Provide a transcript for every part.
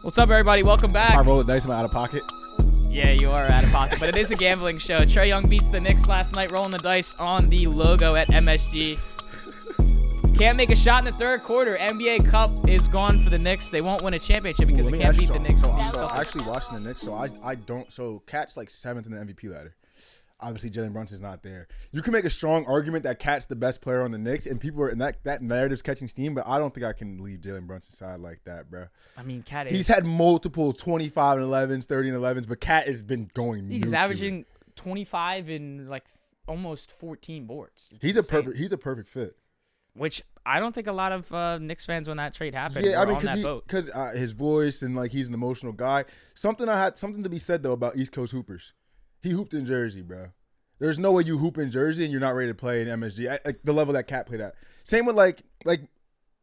What's up, everybody? Welcome back. I roll the dice. Am I out of pocket? Yeah, you are out of pocket, but it is a gambling show. Trae Young beats the Knicks last night, rolling the dice on the logo at MSG. Can't make a shot in the third quarter. NBA Cup is gone for the Knicks. They won't win a championship because they can't beat the Knicks. So I'm actually watching the Knicks, so I don't. So Cat's like 7th in the MVP ladder. Obviously, Jalen Brunson's not there. You can make a strong argument that Cat's the best player on the Knicks, and people are and that narrative's catching steam. But I don't think I can leave Jalen Brunson's side like that, bro. I mean, Cat is. He's had multiple 25 and 11s, 30 and 11s, but Cat has been going. He's averaging 25 and like almost 14 boards. He's a perfect fit. Which I don't think a lot of Knicks fans when that trade happened. Yeah, I mean, because his voice and like he's an emotional guy. Something to be said though about East Coast hoopers. He hooped in Jersey, bro. There's no way you hoop in Jersey and you're not ready to play in MSG at like the level that Cat played at. Same with like a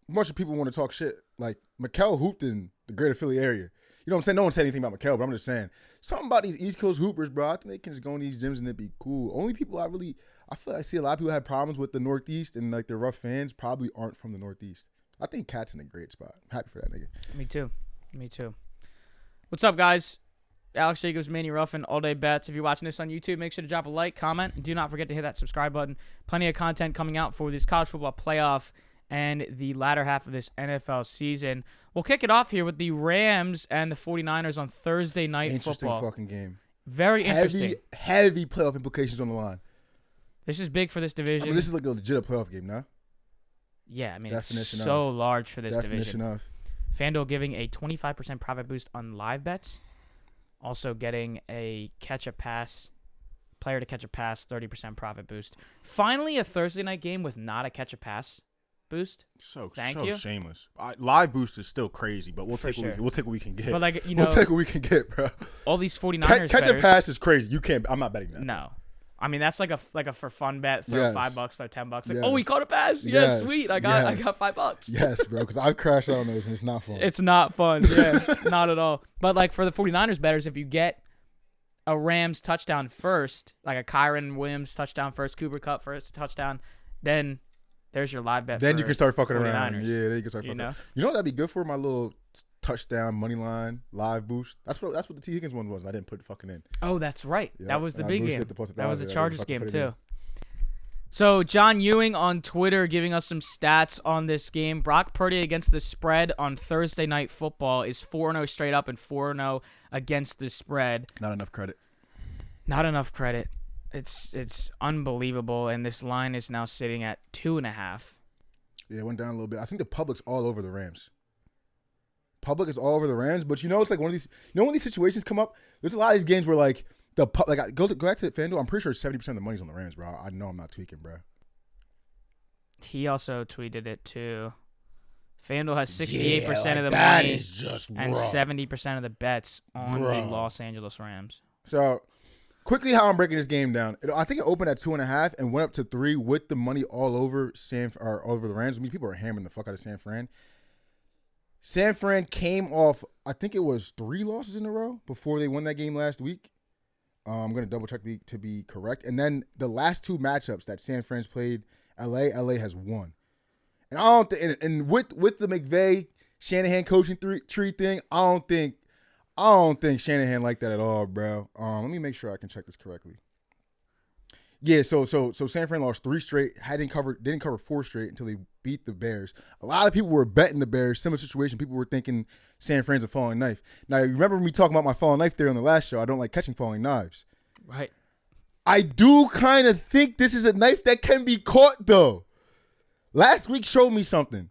bunch of people want to talk shit. Like Mikal hooped in the greater Philly area. You know what I'm saying? No one said anything about Mikal, but I'm just saying something about these East Coast hoopers, bro. I think they can just go in these gyms and it'd be cool. Only people I feel like I see a lot of people have problems with the Northeast and like the rough fans probably aren't from the Northeast. I think Cat's in a great spot. I'm happy for that nigga. Me too. What's up, guys? Alex Jacobs, Manny, Ruffin, All Day Bets. If you're watching this on YouTube, make sure to drop a like, comment, and do not forget to hit that subscribe button. Plenty of content coming out for this college football playoff and the latter half of this NFL season. We'll kick it off here with the Rams and the 49ers on Thursday night football. Interesting fucking game. Very interesting. Heavy playoff implications on the line. This is big for this division. I mean, this is like a legit playoff game, no? Yeah, I mean, Definition it's so large for this Definition division. of. FanDuel giving a 25% profit boost on live bets. Also getting a player to catch a pass, 30% profit boost. Finally, a Thursday night game with not a catch a pass boost. Thank you. Shameless. Live boost is still crazy, but we'll take what we can get. But like we'll take what we can get, bro. All these 49ers catch a pass is crazy. You can't. I'm not betting that. No. I mean, that's like a for fun bet. Throw $5, throw $10. Like, yes. Oh, he caught a pass. Yes, sweet. I got $5. Yes, bro. Because I've crashed out on those and it's not fun. It's not fun. Yeah, not at all. But like for the 49ers bettors, if you get a Rams touchdown first, like a Kyron Williams touchdown first, Cooper Kupp first touchdown, then there's your live bet. Then you can start fucking 49ers. around. Yeah, then you can start fucking around. You know what that'd be good for? My little touchdown money line live boost. That's what the T Higgins one was. And I didn't put it fucking in. Oh, that's right. Yep. That was the big game. That was the Chargers game too. In. So John Ewing on Twitter giving us some stats on this game. Brock Purdy against the spread on Thursday night football is 4-0 straight up and 4-0 against the spread. Not enough credit. It's unbelievable, and this line is now sitting at 2.5. Yeah, it went down a little bit. I think the public's all over the Rams. Public is all over the Rams, but it's like one of these. When these situations come up, there's a lot of these games where like go back to FanDuel. I'm pretty sure 70% of the money's on the Rams, bro. I know I'm not tweaking, bro. He also tweeted it too. FanDuel has 68% of the money and 70% of the bets on the Los Angeles Rams. So, quickly, how I'm breaking this game down. I think it opened at 2.5 and went up to 3 with the money all over all over the Rams. I mean, people are hammering the fuck out of San Fran. San Fran came off, I think it was 3 losses in a row before they won that game last week. I'm going to double check to be correct. And then the last 2 matchups that San Fran's played, LA has won. And I don't think, and with the McVay Shanahan coaching tree thing, I don't think Shanahan liked that at all, bro. Let me make sure I can check this correctly. Yeah, so San Fran lost 3 straight, didn't cover 4 straight until they beat the Bears. A lot of people were betting the Bears, similar situation. People were thinking San Fran's a falling knife. Now, you remember me talking about my falling knife theory on the last show? I don't like catching falling knives. Right. I do kind of think this is a knife that can be caught, though. Last week showed me something.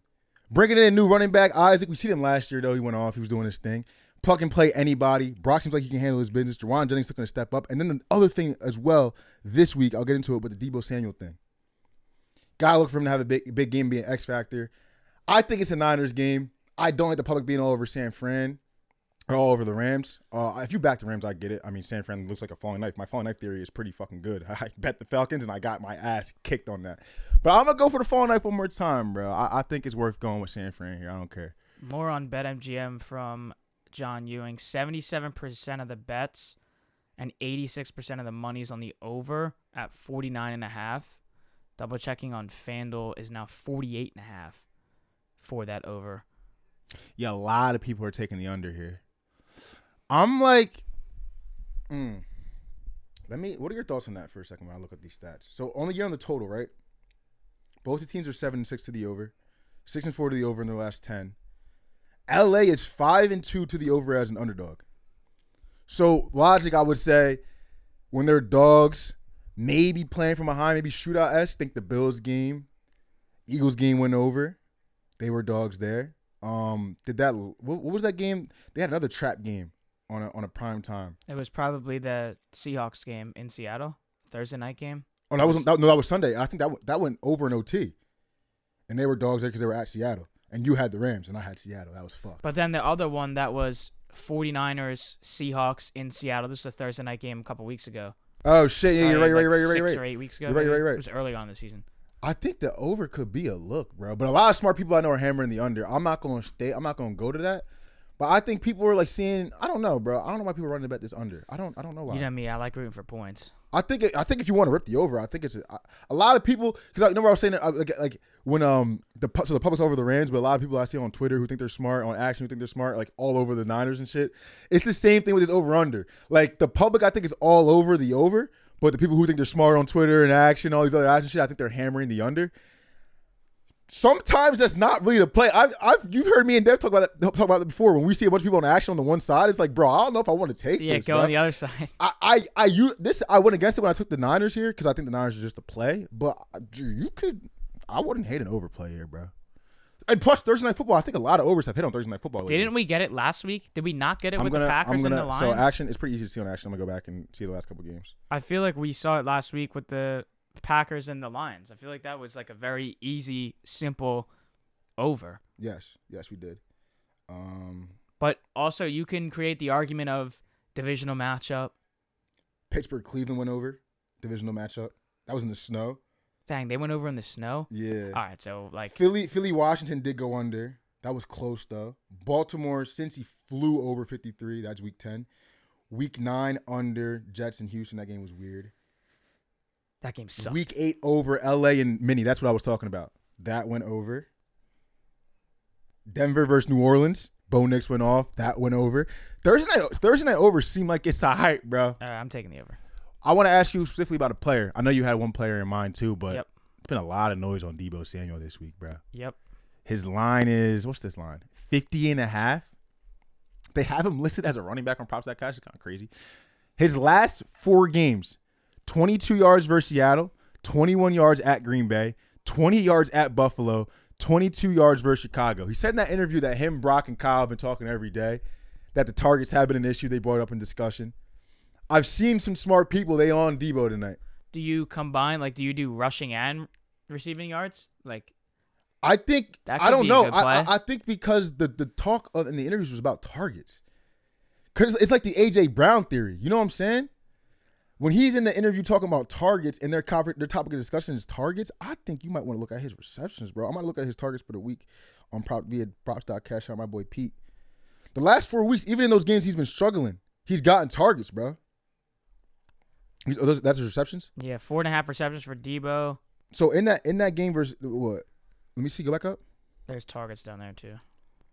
Bringing in a new running back, Isaac. We see him last year, though. He went off. He was doing his thing. Plug and play anybody. Brock seems like he can handle his business. Jawan Jennings is going to step up. And then the other thing as well this week, I'll get into it with the Deebo Samuel thing. Got to look for him to have a big game, be an X factor. I think it's a Niners game. I don't like the public being all over San Fran or all over the Rams. If you back the Rams, I get it. I mean, San Fran looks like a falling knife. My falling knife theory is pretty fucking good. I bet the Falcons, and I got my ass kicked on that. But I'm going to go for the falling knife one more time, bro. I think it's worth going with San Fran here. I don't care. More on BetMGM from John Ewing. 77% of the bets and 86% of the money's on the over at 49.5. Double checking on FanDuel is now 48.5 for that over. Yeah, a lot of people are taking the under here. I'm like, what are your thoughts on that for a second when I look at these stats? So only year on the total, right? Both the teams are 7-6 to the over, 6-4 to the over in their last 10. LA is 5-2 to the over as an underdog. So logic, I would say, when they're dogs, maybe playing from behind, maybe shootout-esque. Think the Bills game, Eagles game went over. They were dogs there. What was that game? They had another trap game on a prime time. It was probably the Seahawks game in Seattle, Thursday night game. Oh, that was Sunday. I think that went over in OT, and they were dogs there because they were at Seattle, and you had the Rams, and I had Seattle. That was fucked. But then the other one that was 49ers Seahawks in Seattle. This was a Thursday night game a couple weeks ago. Oh shit! Yeah, you're right. 6 or 8 weeks ago. You're right. It was early on in the season. I think the over could be a look, bro. But a lot of smart people I know are hammering the under. I'm not going to go to that. But I think people are like seeing. I don't know, bro. I don't know why people are running to bet this under. I don't know why. You know me. I like rooting for points. I think if you want to rip the over, I think it's a lot of people. Because you know what I was saying, like when the public's over the Rams, but a lot of people I see on Twitter who think they're smart, on Action who think they're smart, like all over the Niners and shit. It's the same thing with this over under. Like the public, I think is all over the over, but the people who think they're smart on Twitter and Action, all these other Action shit, I think they're hammering the under. Sometimes that's not really the play. You've heard me and Dev talk about it before. When we see a bunch of people on Action on the one side, it's like, bro, I don't know if I want to take this. Yeah, go bro. on the other side. I went against it when I took the Niners here because I think the Niners are just a play. But I wouldn't hate an overplay here, bro. And plus Thursday Night Football, I think a lot of overs have hit on Thursday Night Football. Didn't we get it last week? Did we not get it with the Packers and the Lions? So Action, it's pretty easy to see on Action. I'm gonna go back and see the last couple games. I feel like we saw it last week with the Packers and the Lions. I feel like that was like a very easy, simple over. Yes, we did. But also, you can create the argument of divisional matchup. Pittsburgh Cleveland went over divisional matchup. That was in the snow. Dang, they went over in the snow. Yeah. All right, so like Philly Washington did go under. That was close though. Baltimore Cincy flew over 53. That's week 10. Week 9 under Jets and Houston. That game was weird. That game sucked. Week 8 over LA and Minnie. That's what I was talking about. That went over. Denver versus New Orleans. Bo Nix went off. That went over. Thursday night over seemed like it's a hype, bro. I'm taking the over. I want to ask you specifically about a player. I know you had one player in mind too, but Yep. There's been a lot of noise on Deebo Samuel this week, bro. Yep. His line is, what's this line? 50.5. They have him listed as a running back on props.cash. It's kind of crazy. His last 4 games, 22 yards versus Seattle, 21 yards at Green Bay, 20 yards at Buffalo, 22 yards versus Chicago. He said in that interview that him, Brock, and Kyle have been talking every day, that the targets have been an issue. They brought it up in discussion. I've seen some smart people. They on Deebo tonight. Do you combine, like, do you do rushing and receiving yards? Like, I think, that I don't could be a know. good play. I think because the talk in the interviews was about targets. Because it's like the A.J. Brown theory. You know what I'm saying? When he's in the interview talking about targets and their topic of discussion is targets, I think you might want to look at his receptions, bro. I might look at his targets for the week on via props.cash out my boy Pete. The last 4 weeks, even in those games he's been struggling, he's gotten targets, bro. That's his receptions? Yeah, 4.5 receptions for Deebo. So in that game versus what? Let me see. Go back up. There's targets down there too.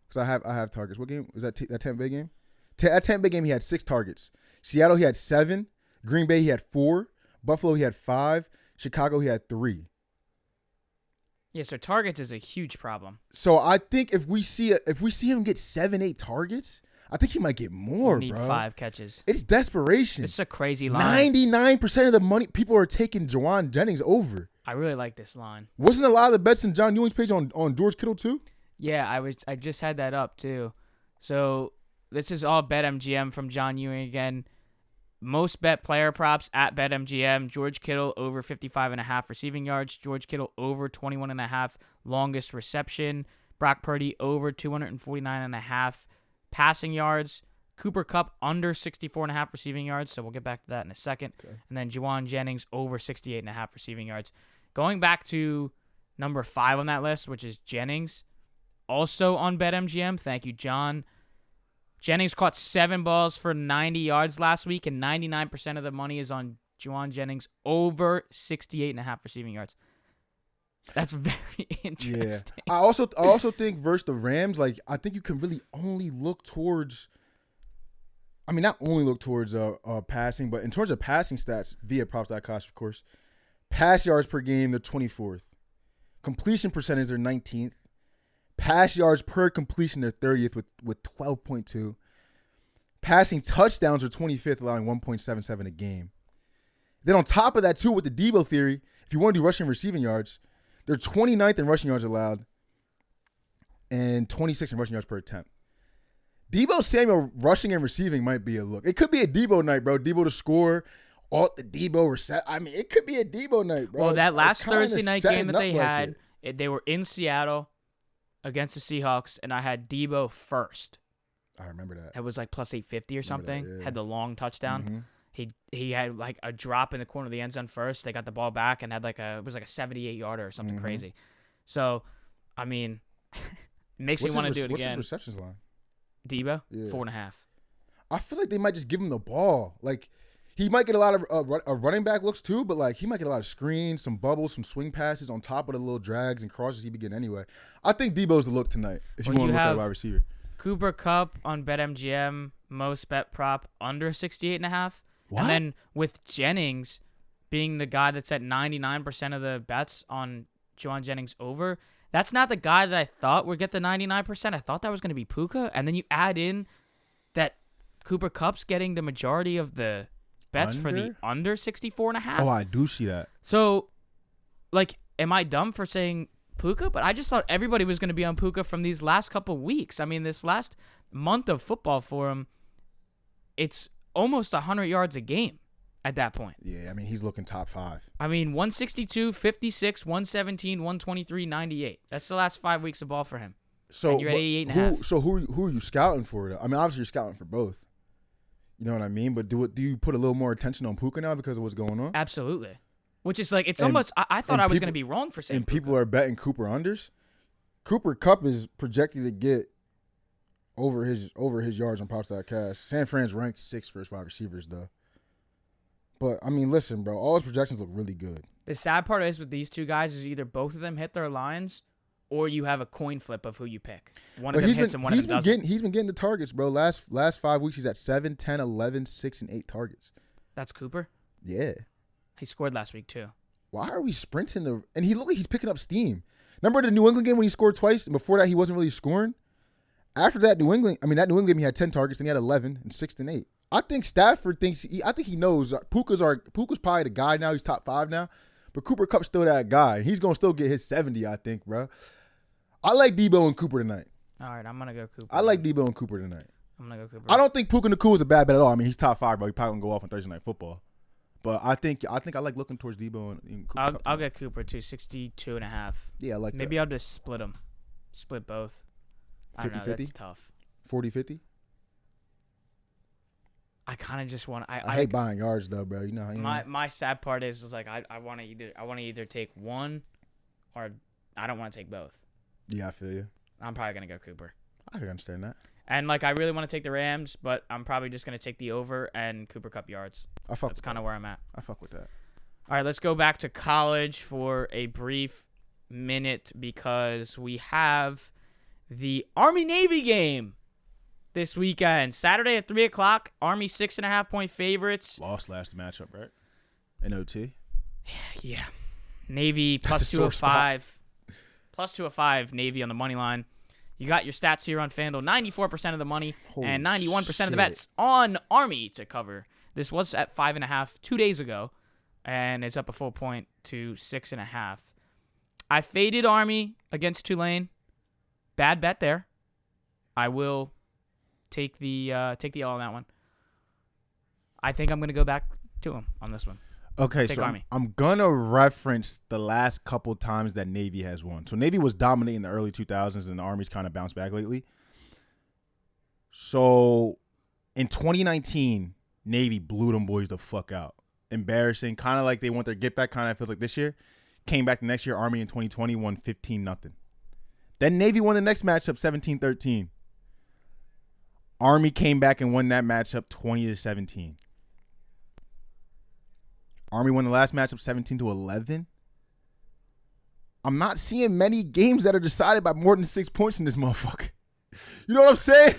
Because I have targets. What game? Is that that Tampa Bay game? That Tampa Bay game, he had 6 targets. Seattle, he had 7. Green Bay, he had 4. Buffalo, he had 5. Chicago, he had 3. Yeah, so targets is a huge problem. So I think if we see him get 7, 8 targets, I think he might get more, You need bro. 5 catches. It's desperation. This is a crazy line. 99% of the money people are taking Juwan Jennings over. I really like this line. Wasn't a lot of the bets in John Ewing's page on George Kittle too? Yeah, I just had that up too. So this is all BetMGM from John Ewing again. Most bet player props at BetMGM. George Kittle over 55.5 receiving yards. George Kittle over 21.5 longest reception. Brock Purdy over 249.5 passing yards. Cooper Kupp under 64.5 receiving yards. So we'll get back to that in a second. Okay. And then Juwan Jennings over 68.5 receiving yards. Going back to number 5 on that list, which is Jennings, also on BetMGM. Thank you, John. Jennings caught 7 balls for 90 yards last week, and 99% of the money is on Juwan Jennings over 68.5 receiving yards. That's very interesting. I also think versus the Rams, like I think you can really only look towards. I mean, not only look towards passing, but in terms of passing stats via props.com, of course. Pass yards per game, they're 24th. Completion percentage, they're 19th. Pass yards per completion, they're 30th with 12.2. Passing touchdowns are 25th, allowing 1.77 a game. Then on top of that, too, with the Debo theory, if you want to do rushing and receiving yards, they're 29th in rushing yards allowed and 26th in rushing yards per attempt. Debo Samuel rushing and receiving might be a look. It could be a Debo night, bro. Debo to score, all the Debo reset. I mean, it could be a Debo night, bro. Well, that last Thursday night game that they like had, they were in Seattle against the Seahawks, and I had Debo first. I remember that. It was like plus 850 or something. That, yeah. Had the long touchdown. Mm-hmm. He had like a drop in the corner of the end zone first. They got the ball back and had it was like a 78-yarder or something crazy. So, I mean, it makes me want to do it again. What's his receptions line? Debo? 4.5. I feel like they might just give him the ball. Like, he might get a lot of running back looks too, but like he might get a lot of screens, some bubbles, some swing passes on top of the little drags and crosses he be getting anyway. I think Debo's the look tonight if you want to look at a wide receiver. Cooper Kupp on BetMGM, most bet prop under 68.5. What? And then with Jennings being the guy that's at 99% of the bets on Juwan Jennings over, that's not the guy that I thought would get the 99%. I thought that was going to be Puka. And then you add in that Cooper Kupp's getting the majority of the bets for the under 64.5. Oh, I do see that. So, like, am I dumb for saying Puka? But I just thought everybody was going to be on Puka from these last couple weeks. I mean, this last month of football for him, it's almost 100 yards a game at that point. Yeah, I mean, he's looking top 5. I mean, 162, 56, 117, 123, 98. That's the last 5 weeks of ball for him. So and you're at 88.5. So who are you scouting for? I mean, obviously you're scouting for both. You know what I mean? But do you put a little more attention on Puka now because of what's going on? Absolutely. Which is like, it's almost, I thought I was going to be wrong for saying And Puka. people are betting Cooper unders. Cooper Kupp is projected to get over his yards on props.cash. San Fran's ranked 6th for his wide receivers, though. But, I mean, listen, bro. All his projections look really good. The sad part is with these two guys is either both of them hit their lines or you have a coin flip of who you pick. One of them hits and one of them doesn't. He's been getting the targets, bro. Last 5 weeks, he's at 7, 10, 11, 6, and 8 targets. That's Cooper? Yeah. He scored last week, too. Why are we sprinting? And he looked like he's picking up steam. Remember the New England game when he scored twice? And before that, he wasn't really scoring? After that New England game, he had 10 targets, and he had 11 and 6 and 8. I think Stafford thinks I think he knows Puka's probably the guy now. He's top 5 now, but Cooper Kupp's still that guy. He's gonna still get his 70, I think, bro. I like Debo and Cooper tonight. All right, I'm gonna go Cooper. I like Debo and Cooper tonight. I'm gonna go Cooper. I don't think Puka Nacua is a bad bet at all. I mean, he's top 5, bro. He probably gonna go off on Thursday Night Football. But I think I like looking towards Debo and Cooper. I'll get Cooper too, 62.5. Yeah, I like Maybe that. I'll just split them, split both. 50-50? I don't know. That's tough. 40-50? I kind of just want. I hate buying yards though, bro. You know. My sad part is like I want to either take one, or I don't want to take both. Yeah, I feel you. I'm probably gonna go Cooper. I can understand that. And like I really want to take the Rams, but I'm probably just gonna take the over and Cooper Kupp yards. That's kind of where I'm at. I fuck with that. All right, let's go back to college for a brief minute because we have the Army-Navy game this weekend. Saturday at 3 o'clock. Army 6.5-point favorites. Lost last matchup, right? In OT. Yeah. Navy plus 205. Plus 205, Navy on the money line. You got your stats here on FanDuel. 94% of the money and 91% of the bets on Army to cover. This was at 5.5 2 days ago, and it's up a full point to 6.5. I faded Army against Tulane. Bad bet there. I will take the L on that one. I think I'm going to go back to him on this one. Okay, so I'm going to reference the last couple times that Navy has won. So Navy was dominating in the early 2000s, and the Army's kind of bounced back lately. So in 2019, Navy blew them boys the fuck out. Embarrassing. Kind of like they want their get back, kind of feels like this year. Came back the next year, Army in 2020 won 15-0. Then Navy won the next matchup 17-13. Army came back and won that matchup 20-17. Army won the last matchup 17-11. I'm not seeing many games that are decided by more than 6 points in this motherfucker. You know what I'm saying?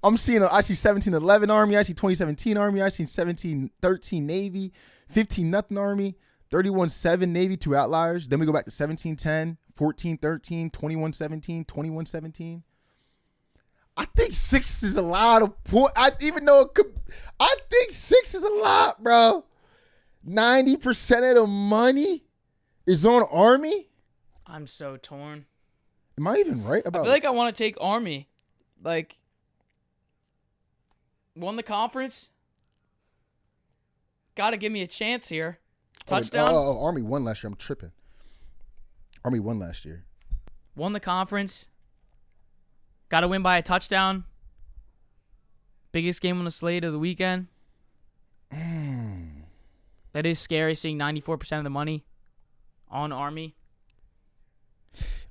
I see 17-11 Army. I see 2017 Army. I see 17-13 Navy, 15-0 Army, 31-7 Navy, 2 outliers. Then we go back to 17-10, 14-13, 21-17, 21-17. I think 6 is a lot of points. I think 6 is a lot, bro. 90% of the money is on Army. I'm so torn. Am I even right about I feel like I want to take Army. Like, won the conference. Got to give me a chance here. Touchdown. Oh, Army won last year. I'm tripping. Army won last year. Won the conference. Got to win by a touchdown. Biggest game on the slate of the weekend. That is scary, seeing 94% of the money on Army.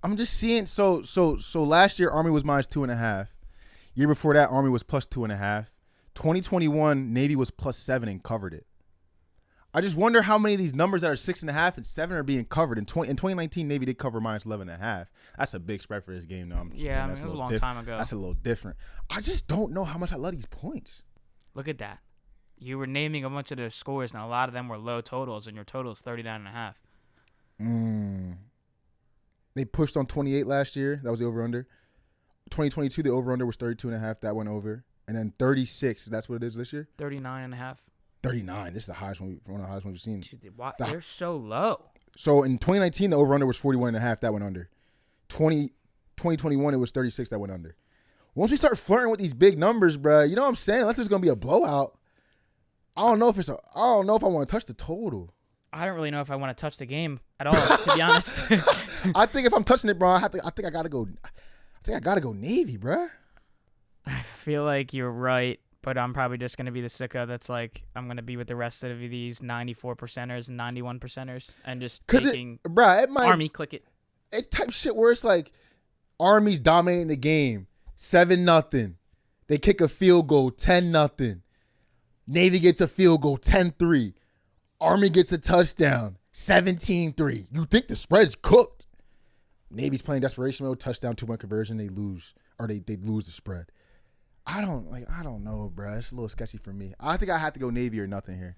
I'm just seeing. So last year Army was -2.5. Year before that Army was +2.5. 2021 Navy was +7 and covered it. I just wonder how many of these numbers that are 6.5 and 7 are being covered. In 2019 Navy did cover -11.5. That's a big spread for this game. Though. That was a long time ago. That's a little different. I just don't know how much I love these points. Look at that. You were naming a bunch of the scores, and a lot of them were low totals, and your total is 39.5. They pushed on 28 last year. That was the over-under. 2022, the over-under was 32.5. That went over. And then 36, that's what it is this year? 39.5. 39. This is the highest one, one of the highest ones we've seen. Dude, they're so low. So in 2019, the over-under was 41.5. That went under. 2021, it was 36. That went under. Once we start flirting with these big numbers, bro, you know what I'm saying? Unless there's going to be a blowout, I don't know if I want to touch the total. I don't really know if I want to touch the game at all, to be honest. I think if I'm touching it, bro, I think I gotta go Navy, bro. I feel like you're right, but I'm probably just gonna be the sicko that's like, I'm gonna be with the rest of these 94%ers and 91%ers and just taking Army. Click it. It's type shit where it's like Army's dominating the game, 7-0. They kick a field goal, 10-0. Navy gets a field goal, 10-3. Army gets a touchdown, 17-3. You think the spread's cooked. Navy's playing desperation mode, touchdown, 2-point conversion, they lose. Or they lose the spread. I don't know, bro. It's a little sketchy for me. I think I have to go Navy or nothing here.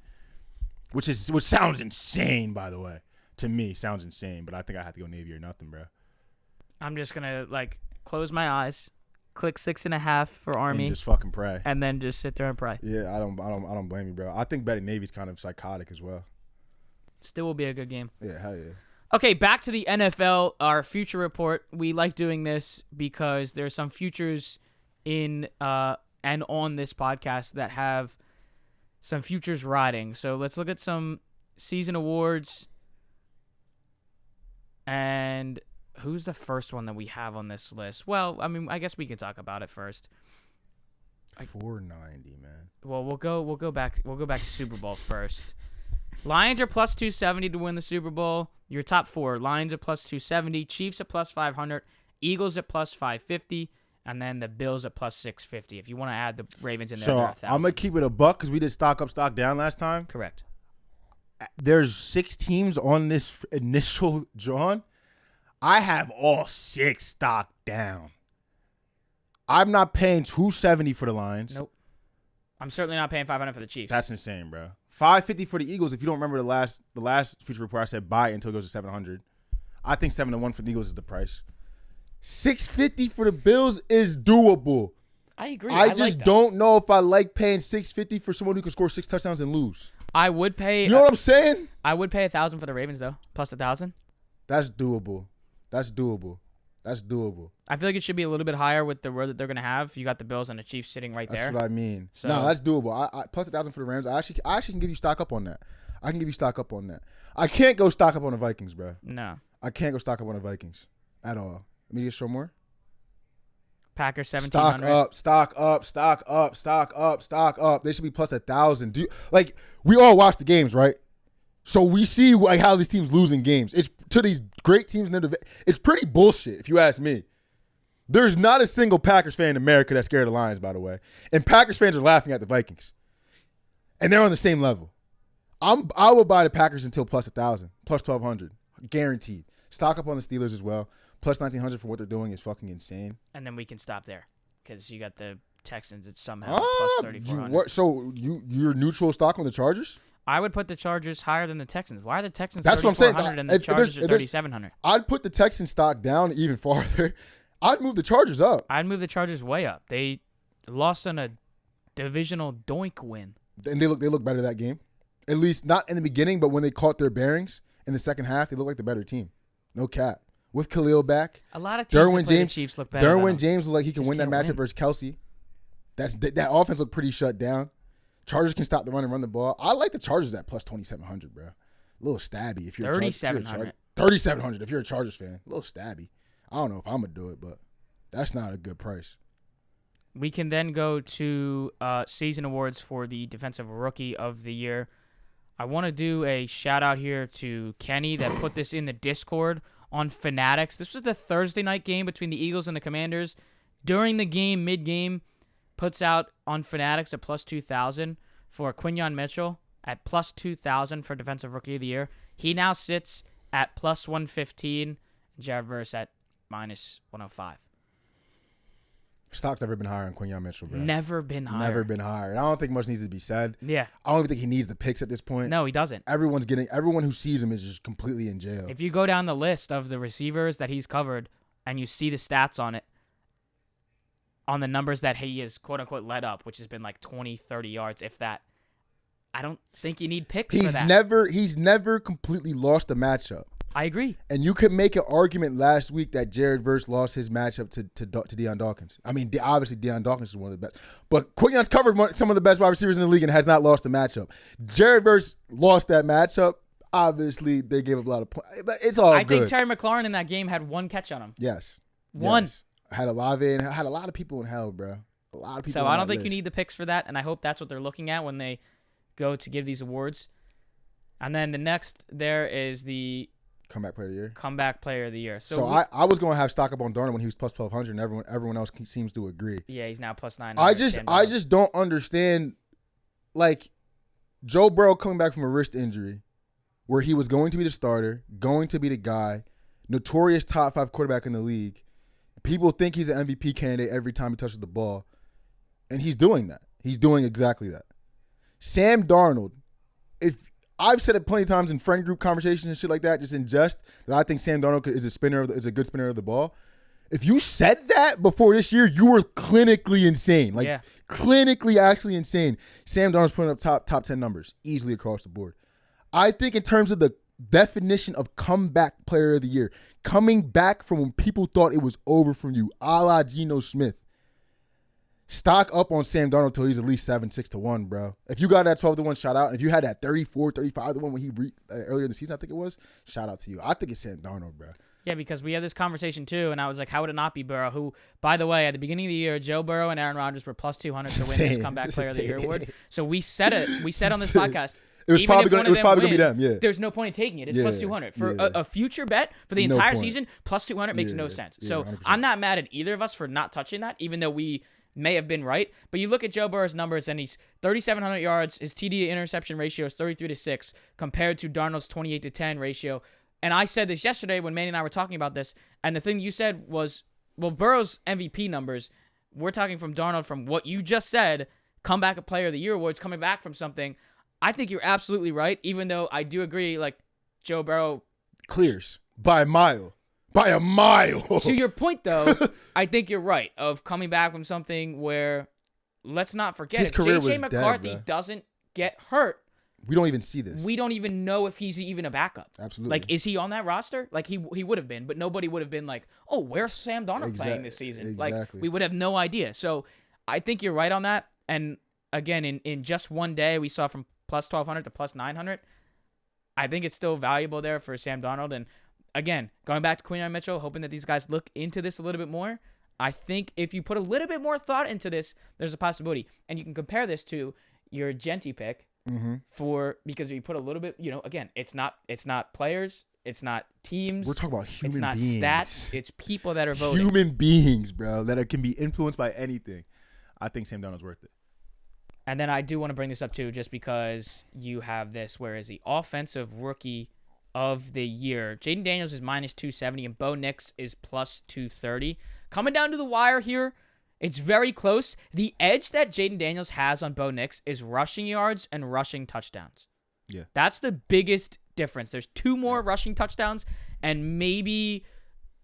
Which sounds insane, by the way. To me, sounds insane, but I think I have to go Navy or nothing, bro. I'm just gonna close my eyes, click 6.5 for Army, and just fucking pray, and then just sit there and pray. Yeah, I don't blame you, bro. I think betting Navy's kind of psychotic as well. Still will be a good game. Yeah, hell yeah. Okay, back to the NFL, our future report. We like doing this because there's some futures in and on this podcast that have some futures riding. So let's look at some season awards. And who's the first one that we have on this list? Well, I mean, I guess we can talk about it first. 490, man. Well, we'll go back to Super Bowl first. Lions are plus 270 to win the Super Bowl. Your top four: Lions at plus 270, Chiefs at plus 500, Eagles at plus 550, and then the Bills at plus 650. If you want to add the Ravens in there, so I'm gonna keep it a buck because we did stock up, stock down last time. Correct. There's 6 teams on this initial John. I have all 6 stock down. I'm not paying 270 for the Lions. Nope. I'm certainly not paying 500 for the Chiefs. That's insane, bro. 550 for the Eagles. If you don't remember the last future report, I said buy it until it goes to 700. I think 7-1 for the Eagles is the price. 650 for the Bills is doable. I agree. I just don't know if I like paying 650 for someone who can score 6 touchdowns and lose. I would pay. You know what I'm saying? I would pay 1,000 for the Ravens though, plus 1,000. That's doable. I feel like it should be a little bit higher with the road that they're gonna have. You got the Bills and the Chiefs sitting right there. That's what I mean. So, no, that's doable. I plus 1,000 for the Rams. I actually can give you stock up on that. I can't go stock up on the Vikings, bro. No. I can't go stock up on the Vikings at all. Let me just show more. Packers 1,700. Stock up. They should be plus 1,000. We all watch the games, right? So we see how these teams losing games. It's to these great teams in the it's pretty bullshit, if you ask me. There's not a single Packers fan in America that's scared of the Lions, by the way. And Packers fans are laughing at the Vikings. And they're on the same level. I will buy the Packers until plus 1,000, plus 1,200. Guaranteed. Stock up on the Steelers as well. Plus 1,900 for what they're doing is fucking insane. And then we can stop there because you got the Texans at somehow plus 3,400. So you're neutral stock on the Chargers? I would put the Chargers higher than the Texans. Why are the Texans That's what I'm saying. 3,400 and the Chargers are 3,700? I'd put the Texans stock down even farther. I'd move the Chargers up. I'd move the Chargers way up. They lost on a divisional doink win. And they look better that game. At least not in the beginning, but when they caught their bearings in the second half, they look like the better team. No cap. With Khalil back. A lot of teams that play the Chiefs look better. Derwin James look like he can win that matchup versus Kelsey. That offense looked pretty shut down. Chargers can stop the run and run the ball. I like the Chargers at plus 2,700, bro. A little stabby if you're 3,700. 3,700 if you're a Chargers fan. A little stabby. I don't know if I'm gonna do it, but that's not a good price. We can then go to season awards for the Defensive Rookie of the Year. I want to do a shout out here to Kenny that put this in the Discord on Fanatics. This was the Thursday night game between the Eagles and the Commanders. During the game, mid-game, puts out on Fanatics a plus 2,000 for Quinyon Mitchell at plus 2,000 for Defensive Rookie of the Year. He now sits at plus 115. Jared Verse at minus 105. Stock's never been higher on Quinyon Mitchell, bro. Never been higher. Never been higher. And I don't think much needs to be said. Yeah. I don't even think he needs the picks at this point. No, he doesn't. Everyone who sees him is just completely in jail. If you go down the list of the receivers that he's covered and you see the stats on it, on the numbers that he is quote-unquote led up, which has been like 20, 30 yards, if that, I don't think you need picks for that. He's never completely lost a matchup. I agree. And you could make an argument last week that Jared Verse lost his matchup to Deion Dawkins. I mean, obviously Deion Dawkins is one of the best. But Quinyon's covered some of the best wide receivers in the league and has not lost a matchup. Jared Verse lost that matchup. Obviously, they gave up a lot of points. But it's all good. I think Terry McLaurin in that game had one catch on him. Yes. One. Yes. Had Olave and had a lot of people in hell, bro. A lot of people. So I don't think you need the picks for that, and I hope that's what they're looking at when they go to give these awards. And then the next there is the Comeback Player of the Year. Comeback Player of the Year. So I was going to have stock up on Darnold when he was plus 1,200, and everyone else seems to agree. Yeah, he's now plus 900. I just don't understand, like, Joe Burrow coming back from a wrist injury where he was going to be the starter, going to be the guy, notorious top 5 quarterback in the league. People think he's an MVP candidate every time he touches the ball, and he's doing that. He's doing exactly that. Sam Darnold, if I've said it plenty of times in friend group conversations and shit like that, just in jest, that I think Sam Darnold is a good spinner of the ball. If you said that before this year, you were clinically insane. Clinically actually insane. Sam Darnold's putting up top 10 numbers easily across the board. I think in terms of the definition of comeback player of the year, coming back from when people thought it was over from you, a la Geno Smith. Stock up on Sam Darnold till he's at least 7-6-1, bro. If you got that 12-1 shout out, and if you had that 34-35-1 when he earlier in the season, I think it was, shout out to you. I think it's Sam Darnold, bro. Yeah, because we had this conversation too, and I was like, how would it not be Burrow? Who, by the way, at the beginning of the year, Joe Burrow and Aaron Rodgers were plus 200 to win this Comeback Player of the Year award. So we said it. We said on this podcast, it was probably going to be them. Yeah. There's no point in taking it. It's plus 200 for a future bet for the entire season. Plus 200 makes no sense. So 100%. I'm not mad at either of us for not touching that, even though we may have been right. But you look at Joe Burrow's numbers, and he's 3,700 yards. His TD interception ratio is 33-6 compared to Darnold's 28-10 ratio. And I said this yesterday when Manny and I were talking about this, and the thing you said was, well, Burrow's MVP numbers, we're talking from Darnold from what you just said, Comeback Player of the Year awards, coming back from something. I think you're absolutely right, even though I do agree, like, Joe Burrow clears by a mile. By a mile. To your point, though, I think you're right of coming back from something where, let's not forget, his if career J.J. was McCarthy dead, doesn't get hurt, we don't even see this. We don't even know if he's even a backup. Absolutely. Like, is he on that roster? Like, he would have been, but nobody would have been like, oh, where's Sam Darnold playing this season? Exactly. Like, we would have no idea. So I think you're right on that. And again, in just one day, we saw from plus 1,200 to plus 900. I think it's still valuable there for Sam Darnold. And again, going back to Quinyon Mitchell, hoping that these guys look into this a little bit more. I think if you put a little bit more thought into this, there's a possibility. And you can compare this to your Genti pick. Because you put a little bit, again, it's not players, it's not teams. We're talking about human beings. It's not stats. It's people that are voting. Human beings, bro, that can be influenced by anything. I think Sam Darnold's worth it. And then I do want to bring this up too, just because you have this, whereas the offensive rookie of the year. Jaden Daniels is minus 270 and Bo Nix is plus 230. Coming down to the wire here, it's very close. The edge that Jaden Daniels has on Bo Nix is rushing yards and rushing touchdowns. Yeah. That's the biggest difference. There's 2 more rushing touchdowns and maybe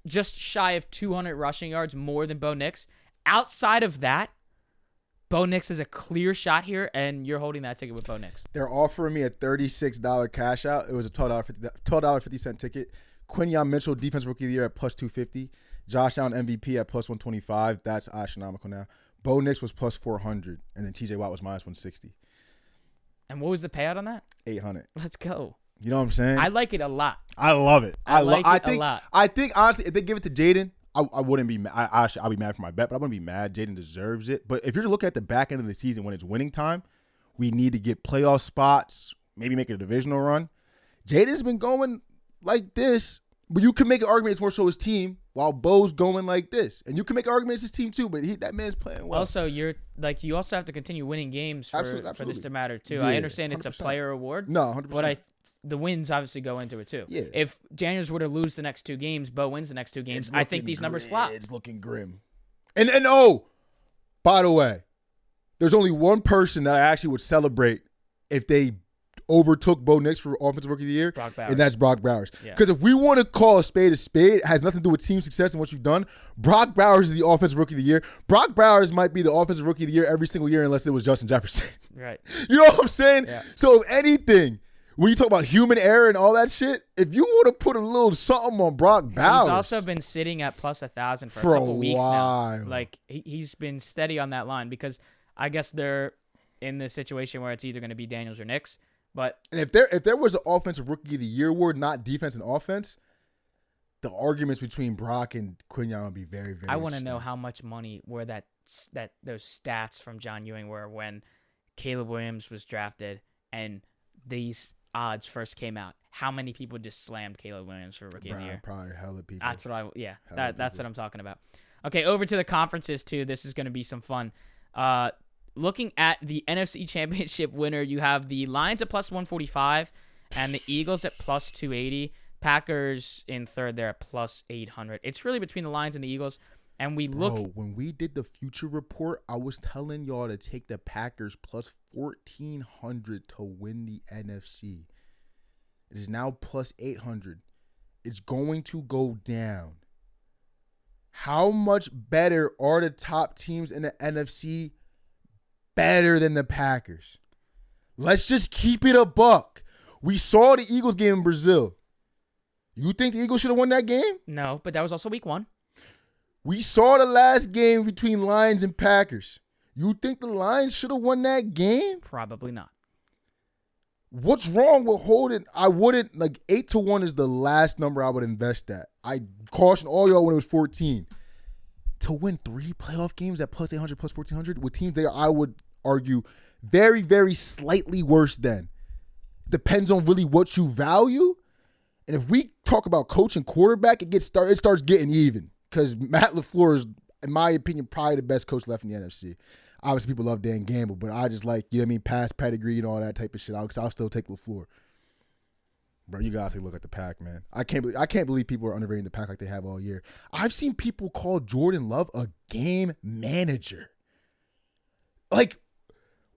just shy of 200 rushing yards more than Bo Nix. Outside of that, Bo Nix is a clear shot here, and you're holding that ticket with Bo Nix. They're offering me a $36 cash out. It was a $12.50 ticket. Quinyon Mitchell, Defensive Rookie of the Year at plus 250. Josh Allen, MVP at plus 125. That's astronomical now. Bo Nix was plus 400, and then TJ Watt was minus 160. And what was the payout on that? 800. Let's go. You know what I'm saying? I like it a lot. I love it. I like it a lot. I think honestly, if they give it to Jaden, I wouldn't be mad. I'll be mad for my bet, but I wouldn't be mad. Jaden deserves it. But if you're looking at the back end of the season when it's winning time, we need to get playoff spots, maybe make a divisional run. Jaden's been going like this, but you can make an argument it's more so his team, while Bo's going like this. And you can make an argument it's his team too, but that man's playing well. Also, you also have to continue winning games for this to matter too. Yeah, I understand 100%. It's a player award. No, 100%. But the wins obviously go into it too. Yeah. If Daniels were to lose the next 2 games, Bo wins the next 2 games, I think these numbers flop. It's looking grim. And oh, by the way, there's only one person that I actually would celebrate if they overtook Bo Nix for Offensive Rookie of the Year, Brock Bowers. And that's Brock Bowers. Because if we want to call a spade, it has nothing to do with team success and what you've done. Brock Bowers is the Offensive Rookie of the Year. Brock Bowers might be the Offensive Rookie of the Year every single year unless it was Justin Jefferson. Right. You know what I'm saying? Yeah. So if anything, when you talk about human error and all that shit, if you want to put a little something on Brock Bowers. He's also been sitting at plus 1,000 for a couple weeks now. Like, he's been steady on that line because I guess they're in this situation where it's either going to be Daniels or Nix. But and if there was an Offensive Rookie of the Year award, not defense and offense, the arguments between Brock and Quinyon would be very, very I want to know how much money were those stats from John Ewing were when Caleb Williams was drafted and these odds first came out. How many people just slammed Caleb Williams for Rookie of the Year? Probably hella people. That's what I'm talking about. Okay, over to the conferences too. This is going to be some fun. Looking at the NFC Championship winner, you have the Lions at plus 145 and the Eagles at plus 280. Packers in third there at plus 800. It's really between the Lions and the Eagles. And when we did the future report, I was telling y'all to take the Packers plus 1,400 to win the NFC. It is now plus 800. It's going to go down. How much better are the top teams in the NFC better than the Packers? Let's just keep it a buck. We saw the Eagles game in Brazil. You think the Eagles should have won that game? No, but that was also week 1. We saw the last game between Lions and Packers. You think the Lions should have won that game? Probably not. What's wrong with holding? I wouldn't, 8-1 is the last number I would invest at. I cautioned all y'all when it was 14. To win 3 playoff games at plus 800, plus 1,400 with teams there, I would argue very, very slightly worse than. Depends on really what you value. And if we talk about coach and quarterback, it starts getting even. Because Matt LaFleur is, in my opinion, probably the best coach left in the NFC. Obviously, people love Dan Gamble, but I just like, past pedigree and all that type of shit. I'll still take LaFleur. Bro, you gotta take a look at the pack, man. I can't believe people are underrating the pack like they have all year. I've seen people call Jordan Love a game manager. Like,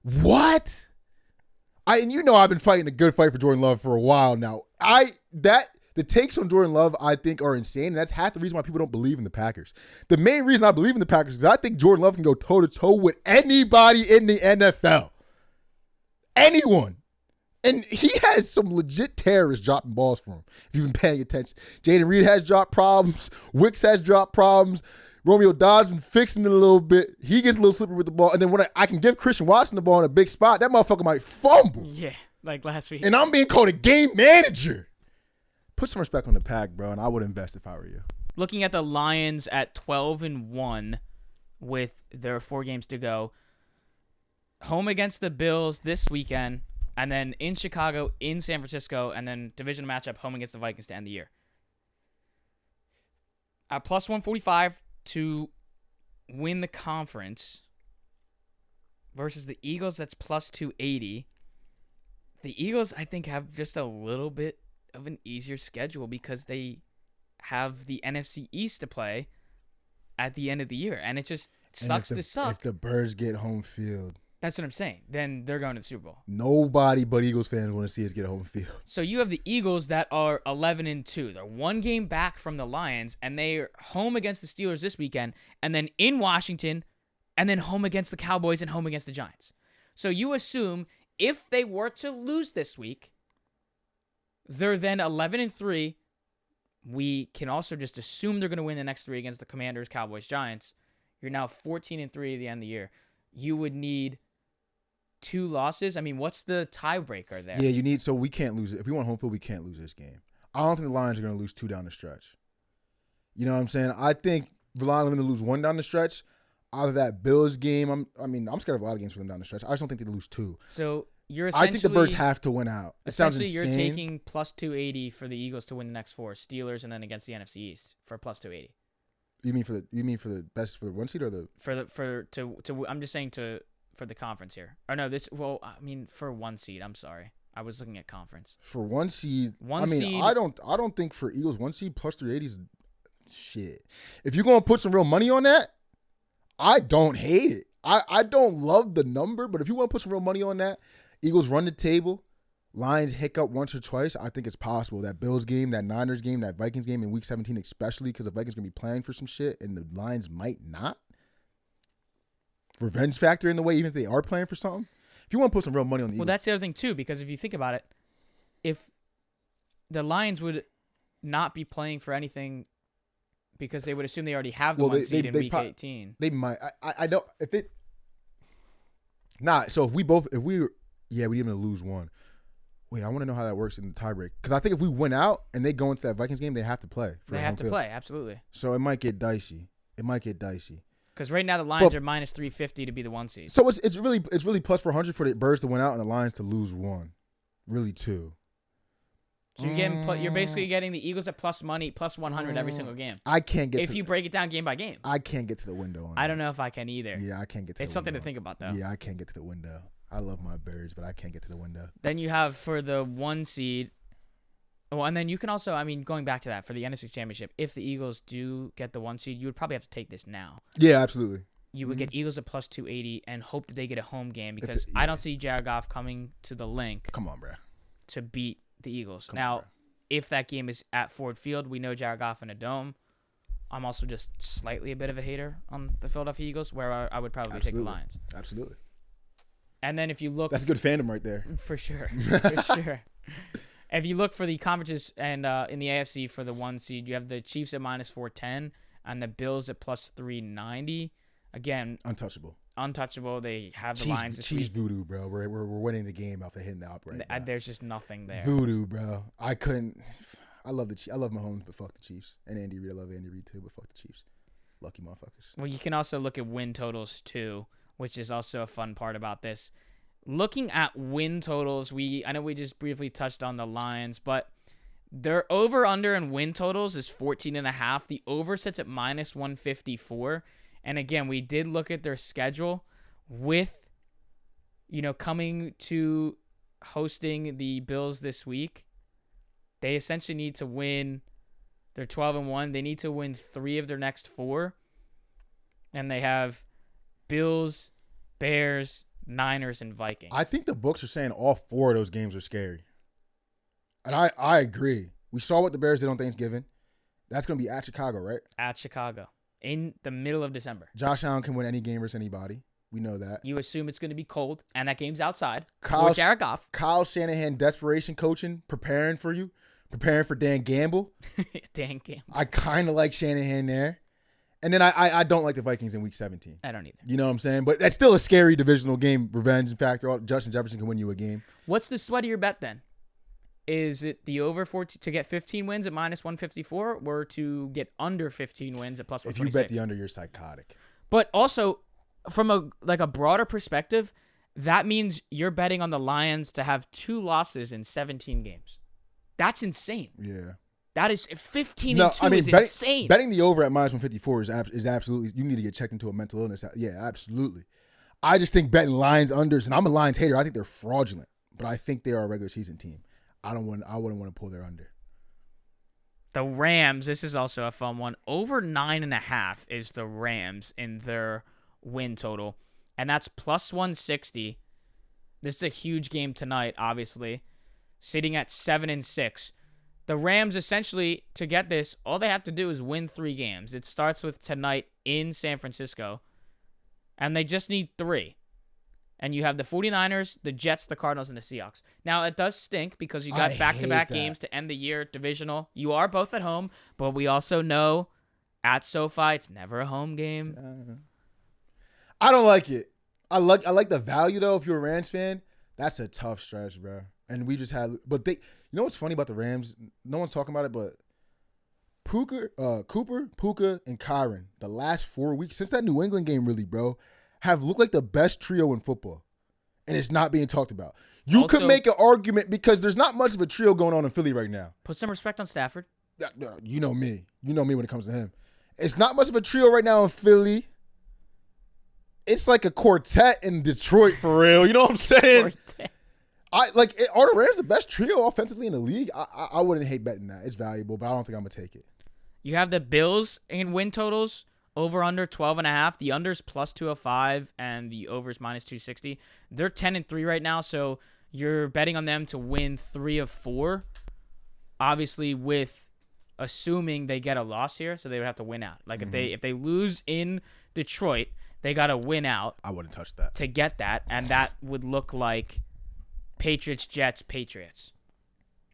what? And I've been fighting a good fight for Jordan Love for a while now. The takes on Jordan Love, I think, are insane. And that's half the reason why people don't believe in the Packers. The main reason I believe in the Packers is I think Jordan Love can go toe-to-toe with anybody in the NFL. Anyone. And he has some legit terrorists dropping balls for him, if you've been paying attention. Jaden Reed has dropped problems. Wicks has dropped problems. Romeo Dobbs been fixing it a little bit. He gets a little slippery with the ball. And then when I can give Christian Watson the ball in a big spot, that motherfucker might fumble. Yeah, like last week. And I'm being called a game manager. Put some respect on the pack, bro, and I would invest if I were you. Looking at the Lions at 12-1 with their 4 games to go. Home against the Bills this weekend, and then in Chicago, in San Francisco, and then division matchup home against the Vikings to end the year. At plus 145 to win the conference versus the Eagles, that's plus 280. The Eagles, I think, have just a little bit of an easier schedule because they have the NFC East to play at the end of the year, and it just sucks to suck. If the Birds get home field, that's what I'm saying. Then they're going to the Super Bowl. Nobody but Eagles fans want to see us get home field. So you have the Eagles that are 11-2. They're one game back from the Lions, and they're home against the Steelers this weekend, and then in Washington, and then home against the Cowboys and home against the Giants. So you assume if they were to lose this week, they're then 11-3. We can also just assume they're going to win the next 3 against the Commanders, Cowboys, Giants. You're now 14-3 at the end of the year. You would need 2 losses. I mean, what's the tiebreaker there? Yeah, you need. So we can't lose it. If we want home field, we can't lose this game. I don't think the Lions are going to lose 2 down the stretch. You know what I'm saying? I think the Lions are going to lose 1 down the stretch. Out of that Bills game, I'm scared of a lot of games for them down the stretch. I just don't think they lose 2. So you're essentially, I think the Birds have to win out. It sounds insane. You're taking plus 280 for the Eagles to win the next 4. Steelers and then against the NFC East for plus 280. You mean for the best for the 1 seed or the I'm just saying for the conference here. Or no, for 1 seed. I'm sorry. I was looking at conference. For 1 seed. Seed, I don't think for Eagles 1 seed plus 380 is shit. If you're going to put some real money on that, I don't hate it. I don't love the number, but if you want to put some real money on that, Eagles run the table, Lions hiccup once or twice, I think it's possible. That Bills game, that Niners game, that Vikings game in Week 17 especially, because the Vikings going to be playing for some shit and the Lions might not. Revenge factor in the way, even if they are playing for something. If you want to put some real money on the Eagles. Well, that's the other thing, too, because if you think about it, if the Lions would not be playing for anything because they would assume they already have the 1 seed in Week 18. They might. I don't. If it. Nah. So if we were going to lose 1. Wait, I want to know how that works in the tiebreak. Because I think if we win out and they go into that Vikings game, they have to play. They have to play, absolutely. So it might get dicey. Because right now the Lions are minus 350 to be the 1 seed. So it's really plus 400 for the Birds to win out and the Lions to lose 1. Really 2. So you're basically getting the Eagles at plus money, plus 100 every single game. I can't get if you break it down game by game. I can't get to the window on I don't know if I can either. Yeah, I can't get to It's the something window. to think about, though. Yeah, I can't get to the window. I love my Birds, but I can't get to the window. Then you have for the 1 seed. Oh, and then you can also, going back to that, for the NFC Championship, if the Eagles do get the 1 seed, you would probably have to take this now. Yeah, absolutely. You would get Eagles at plus 280 and hope that they get a home game because I don't see Jared Goff coming to the Link. Come on, bro. To beat the Eagles. Come on, bro. If that game is at Ford Field, we know Jared Goff in a dome. I'm also just slightly a bit of a hater on the Philadelphia Eagles, where I would probably take the Lions. Absolutely. And then if you look... That's good fandom right there. For sure. For sure. If you look for the conferences and in the AFC for the 1 seed, you have the Chiefs at minus 410 and the Bills at plus 390. Again... Untouchable. They have the Lions this week. Chiefs voodoo, bro. We're winning the game off of hitting the upright. There's just nothing there. Voodoo, bro. I love Mahomes, but fuck the Chiefs. And Andy Reid. I love Andy Reid too, but fuck the Chiefs. Lucky motherfuckers. Well, you can also look at win totals too, which is also a fun part about this. Looking at win totals, I know we just briefly touched on the Lions, but their over-under and win totals is 14.5. The over sits at minus 154. And again, we did look at their schedule with, coming to hosting the Bills this week. They essentially need to win. They're 12-1. They need to win 3 of their next 4. And they have Bills, Bears, Niners, and Vikings. I think the books are saying all 4 of those games are scary. And I agree. We saw what the Bears did on Thanksgiving. That's going to be at Chicago, right? At Chicago. In the middle of December. Josh Allen can win any game versus anybody. We know that. You assume it's going to be cold, and that game's outside for Jared Goff. Kyle Shanahan desperation coaching, preparing for you, preparing for Dan Gamble. Dan Gamble. I kind of like Shanahan there. And then I don't like the Vikings in Week 17. I don't either. You know what I'm saying? But that's still a scary divisional game, revenge factor. Justin Jefferson can win you a game. What's the sweatier bet then? Is it the over to get 15 wins at minus 154 or to get under 15 wins at plus 126? If you bet the under, you're psychotic. But also, from a broader perspective, that means you're betting on the Lions to have 2 losses in 17 games. That's insane. Yeah. That is 15-2 is insane. Betting the over at minus 154 is absolutely, you need to get checked into a mental illness. Yeah, absolutely. I just think betting Lions unders, and I'm a Lions hater. I think they're fraudulent, but I think they are a regular season team. I wouldn't want to pull their under. The Rams, this is also a fun one. Over 9.5 is the Rams in their win total. And that's plus 160. This is a huge game tonight, obviously. Sitting at 7-6. The Rams, essentially, to get this, all they have to do is win 3 games. It starts with tonight in San Francisco. And they just need 3. And you have the 49ers, the Jets, the Cardinals, and the Seahawks. Now, it does stink because you got back-to-back games to end the year, divisional. You are both at home, but we also know at SoFi, it's never a home game. I don't like it. I like the value, though. If you're a Rams fan, that's a tough stretch, bro. And we just had – but you know what's funny about the Rams? No one's talking about it, but Cooper, Puka, and Kyron, the last 4 weeks, since that New England game really, bro, have looked like the best trio in football, and it's not being talked about. You could make an argument because there's not much of a trio going on in Philly right now. Put some respect on Stafford. You know me. You know me when it comes to him. It's not much of a trio right now in Philly. It's like a quartet in Detroit for real. You know what I'm saying? Are the Rams the best trio offensively in the league? I wouldn't hate betting that. It's valuable, but I don't think I'm going to take it. You have the Bills in win totals. Over under 12.5. The under's plus 205 and the over's minus 260. They're 10-3 right now, so you're betting on them to win 3 of 4. Obviously, with assuming they get a loss here, so they would have to win out. Like if they lose in Detroit, they got to win out. I wouldn't touch that to get that, and that would look like Patriots, Jets, Patriots.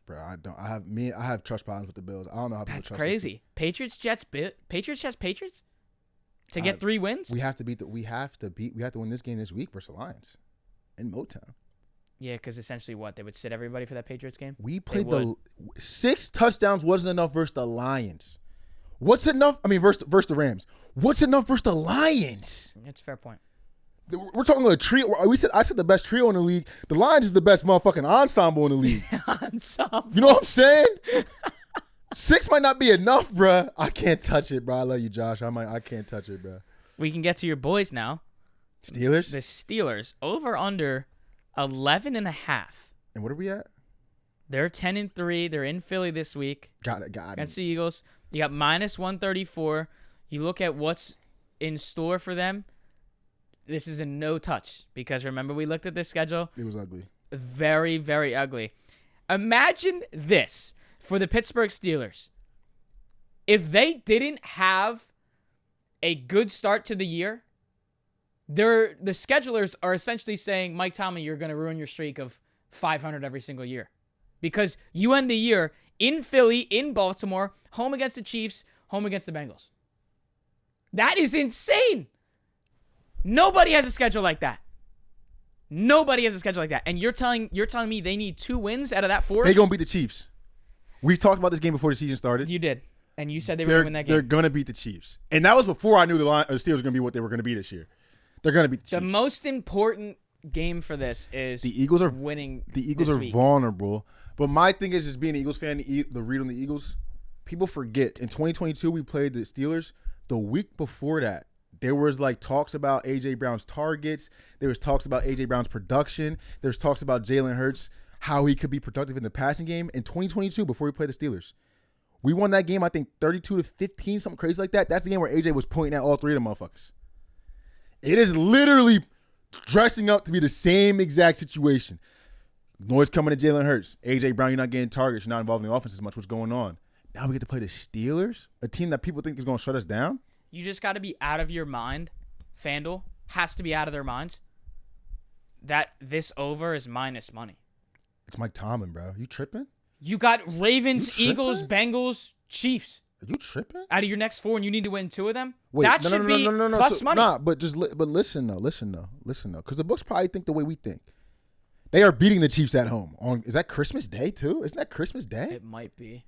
Bro, I have trust problems with the Bills. I don't know how people That's trust crazy. Patriots, Jets, Patriots. To get 3 wins? We have to win this game this week versus Lions in Motown. Yeah, because essentially what? They would sit everybody for that Patriots game? We played 6 touchdowns wasn't enough versus the Lions. What's enough? I mean, versus the Rams. What's enough versus the Lions? That's a fair point. We're talking about a trio. I said the best trio in the league. The Lions is the best motherfucking ensemble in the league. Ensemble. You know what I'm saying? 6 might not be enough, bruh. I can't touch it, bro. I love you, Josh. I can't touch it, bro. We can get to your boys now. Steelers? The Steelers. Over under 11.5. And what are we at? They're 10-3. They're in Philly this week. Got it. Against the Eagles. You got minus 134. You look at what's in store for them. This is a no touch because remember we looked at this schedule. It was ugly. Very, very ugly. Imagine this. For the Pittsburgh Steelers, if they didn't have a good start to the year, the schedulers are essentially saying, Mike Tomlin, you're going to ruin your streak of 500 every single year. Because you end the year in Philly, in Baltimore, home against the Chiefs, home against the Bengals. That is insane. Nobody has a schedule like that. Nobody has a schedule like that. And you're telling me they need 2 wins out of that 4? They're going to beat the Chiefs. We talked about this game before the season started. You did. And you said they were going to win that game. They're going to beat the Chiefs. And that was before I knew the Steelers were going to be what they were going to be this year. They're going to beat the Chiefs. The most important game for this is the Eagles are winning. The Eagles are vulnerable. But my thing is just being an Eagles fan, the read on the Eagles, people forget. In 2022, we played the Steelers. The week before that, there was like talks about A.J. Brown's targets. There was talks about A.J. Brown's production. There's talks about Jalen Hurts, how he could be productive in the passing game. In 2022, before we played the Steelers, we won that game, I think 32-15, something crazy like that. That's the game where A.J. was pointing at all 3 of them motherfuckers. It is literally dressing up to be the same exact situation. Noise coming to Jalen Hurts. A.J. Brown, you're not getting targets. You're not involved in the offense as much. What's going on? Now we get to play the Steelers, a team that people think is going to shut us down. You just got to be out of your mind. FanDuel has to be out of their minds that this over is minus money. It's Mike Tomlin, bro. You tripping? You got Ravens, Eagles, Bengals, Chiefs. Are you tripping? Out of your next 4, and you need to win 2 of them? Wait, that should be plus money. Nah, but listen though. Because the books probably think the way we think. They are beating the Chiefs at home. Is that Christmas Day too? Isn't that Christmas Day? It might be.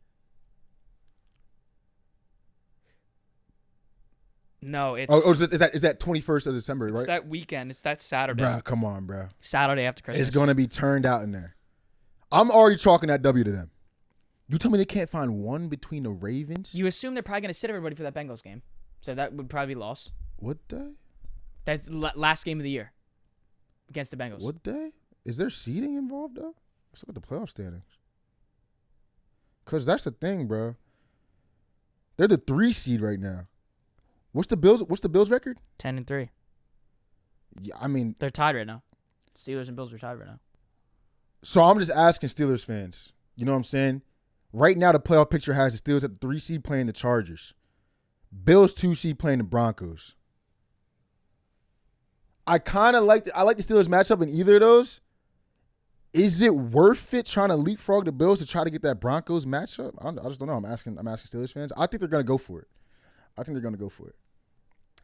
No, it's. Oh, is that 21st of December, right? It's that weekend. It's that Saturday. Bruh, come on, bruh. Saturday after Christmas. It's gonna be turned out in there. I'm already chalking that W to them. You tell me they can't find one between the Ravens? You assume they're probably gonna sit everybody for that Bengals game, so that would probably be lost. Would they? That's last game of the year against the Bengals. Would they? Is there seeding involved though? Let's look at the playoff standings. Because that's the thing, bro. They're the 3 seed right now. What's the Bills record? 10-3. Yeah, I mean, They're tied right now. Steelers and Bills are tied right now. so I'm just asking Steelers fans. You know what I'm saying? Right now, the playoff picture has the Steelers at the 3 seed playing the Chargers. Bills 2 seed playing the Broncos. I kind of like the Steelers matchup in either of those. Is it worth it trying to leapfrog the Bills to try to get that Broncos matchup? I just don't know. I'm asking Steelers fans. I think they're gonna go for it.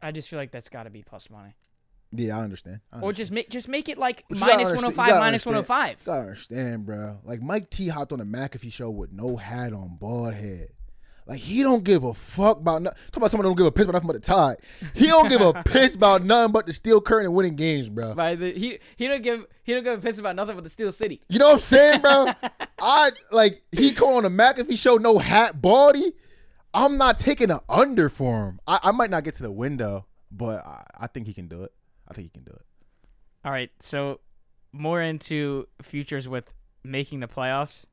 I just feel like that's got to be plus money. Yeah, I understand. Or just make it like But you gotta minus understand- 105, you gotta minus understand- 105. You gotta understand, bro. Like Mike T hopped on the McAfee show with no hat on, bald head. Like he don't give a fuck about nothing. Talk about someone that don't give a piss about nothing but the Tide. He don't give a piss about nothing but the Steel Curtain and winning games, bro. Right? He don't give a piss about nothing but the Steel City. You know what I'm saying, bro? He come on the McAfee show, no hat, baldy. I'm not taking an under for him. I might not get to the window, but I think he can do it. All right, so more into futures with making the playoffs.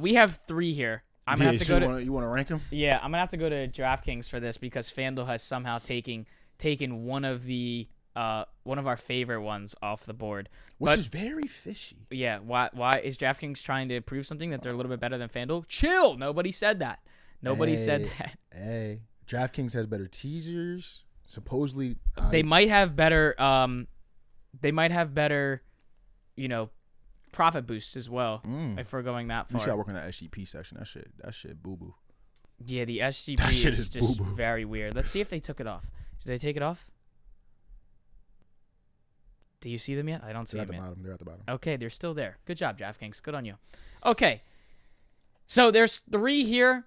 We have 3 here. I'm gonna have to go to. You want to rank him? Yeah, I'm gonna have to go to DraftKings for this because FanDuel has somehow taken one of our favorite ones off the board, Which is very fishy. Yeah, why is DraftKings trying to prove something that they're a little bit better than FanDuel? Chill. Nobody said that. Said that. Hey, DraftKings has better teasers. Supposedly, They might have better. Profit boosts as well. If we're going that You far. should work on that SGP section. That shit boo boo. Yeah, the SGP That shit is is just boo-boo. very weird. Let's see if they took it off. Did they take it off? Do you see them yet? I don't see They're them at the yet. bottom. They're at the bottom. Okay, they're still there. Good job, DraftKings. Good on you. Okay, so there's 3 here.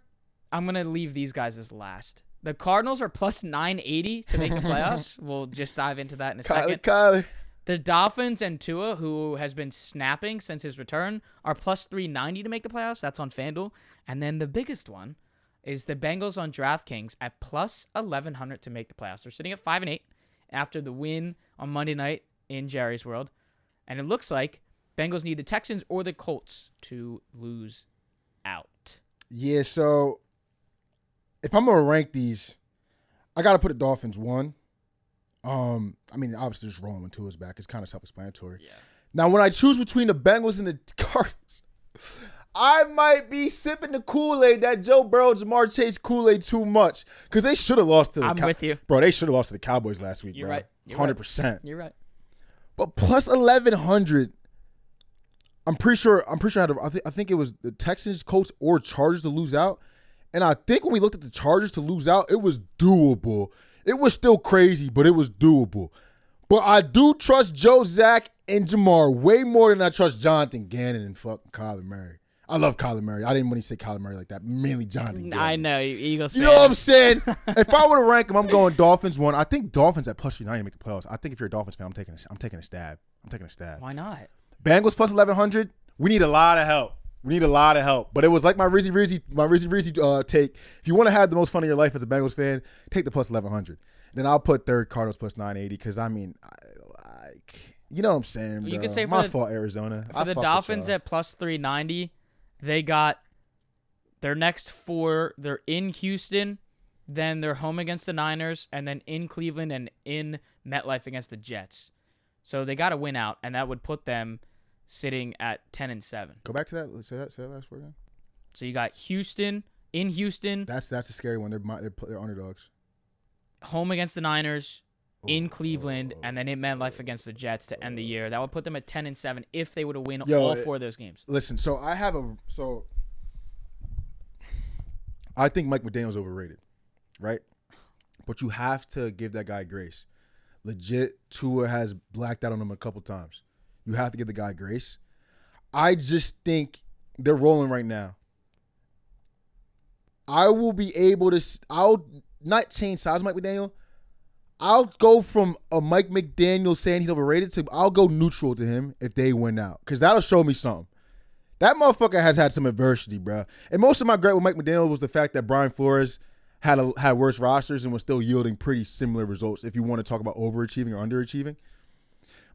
I'm going to leave these guys as last. The Cardinals are plus 980 to make the playoffs. We'll just dive into that in a second. Kyler. The Dolphins and Tua, who has been snapping since his return, are plus 390 to make the playoffs. That's on FanDuel. And then the biggest one is the Bengals on DraftKings at plus 1,100 to make the playoffs. They're sitting at 5-8 after the win on Monday night in Jerry's World. And it looks like Bengals need the Texans or the Colts to lose out. Yeah, so if I'm gonna rank these, I gotta put the Dolphins 1. I mean, obviously just rolling when Tua's back. It's kind of self-explanatory. Yeah. Now, when I choose between the Bengals and the Cardinals, I might be sipping the Kool-Aid, that Joe Burrow, Jamar Chase Kool-Aid too much. Because they should have lost to the I'm with you. Bro, they should have lost to the Cowboys last week, You're bro. right. You're 100%. You're right. But plus 1,100, I'm pretty sure I think it was the Texans, Colts, or Chargers to lose out. And I think when we looked at the Chargers to lose out, it was doable. It was still crazy, but it was doable. But I do trust Joe, Zach, and Jamar way more than I trust Jonathan Gannon and fucking Kyler Murray. I love Kyler Murray. I didn't want to say Kyler Murray like that. Mainly Jonathan Gannon. I know. Eagles You fan. know what I'm saying? If I were to rank them, I'm going Dolphins 1. I think Dolphins at plus 390 make the playoffs. I think if you're a Dolphins fan, I'm taking a stab. Why not? Bengals plus 1,100. We need a lot of help. But it was like my Rizzy take. If you want to have the most fun of your life as a Bengals fan, take the plus 1,100. Then I'll put third Cardinals plus 980 because, I mean, you know what I'm saying, bro. You could say for my fault, Arizona. For the Dolphins at plus 390, they got their next 4. They're in Houston, then they're home against the Niners, and then in Cleveland and in MetLife against the Jets. So they got to win out, and that would put them sitting at 10-7. Go back to that. Let's say that last word again. So you got Houston, in Houston, That's a scary one. They're underdogs. home against the Niners, in Cleveland, and then in MetLife against the Jets to end the year. That would put them at 10-7 if they were to win all 4 of those games. Listen, so I think Mike McDaniel's overrated, right? But you have to give that guy grace. Legit, Tua has blacked out on him a couple times. You have to give the guy grace. I just think they're rolling right now. I'll not change sides of Mike McDaniel. I'll go from a Mike McDaniel saying he's overrated to I'll go neutral to him if they win out. Because that'll show me something. That motherfucker has had some adversity, bro. And most of my gripe with Mike McDaniel was the fact that Brian Flores had worse rosters and was still yielding pretty similar results if you want to talk about overachieving or underachieving.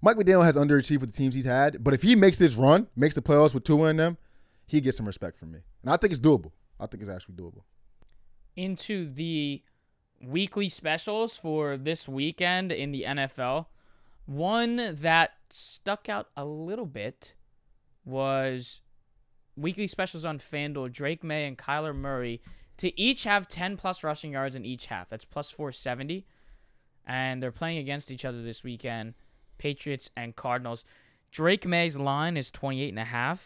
Mike McDaniel has underachieved with the teams he's had, but if he makes this run, makes the playoffs with Tua in them, he gets some respect from me. And I think it's doable. I think it's actually doable. Into the weekly specials for this weekend in the NFL. One that stuck out a little bit was weekly specials on FanDuel. Drake May and Kyler Murray to each have 10-plus rushing yards in each half. That's plus 470. And they're playing against each other this weekend, Patriots and Cardinals. Drake May's line is 28.5,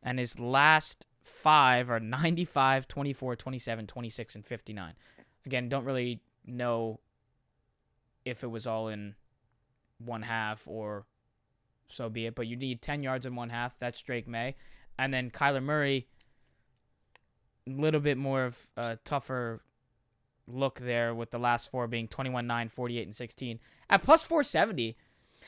and his last 5 are 95, 24, 27, 26, and 59. Again, don't really know if it was all in one half or so be it, but you need 10 yards in one half. That's Drake May. And then Kyler Murray, a little bit more of a tougher look there with the last 4 being 21, 9, 48, and 16. At plus 470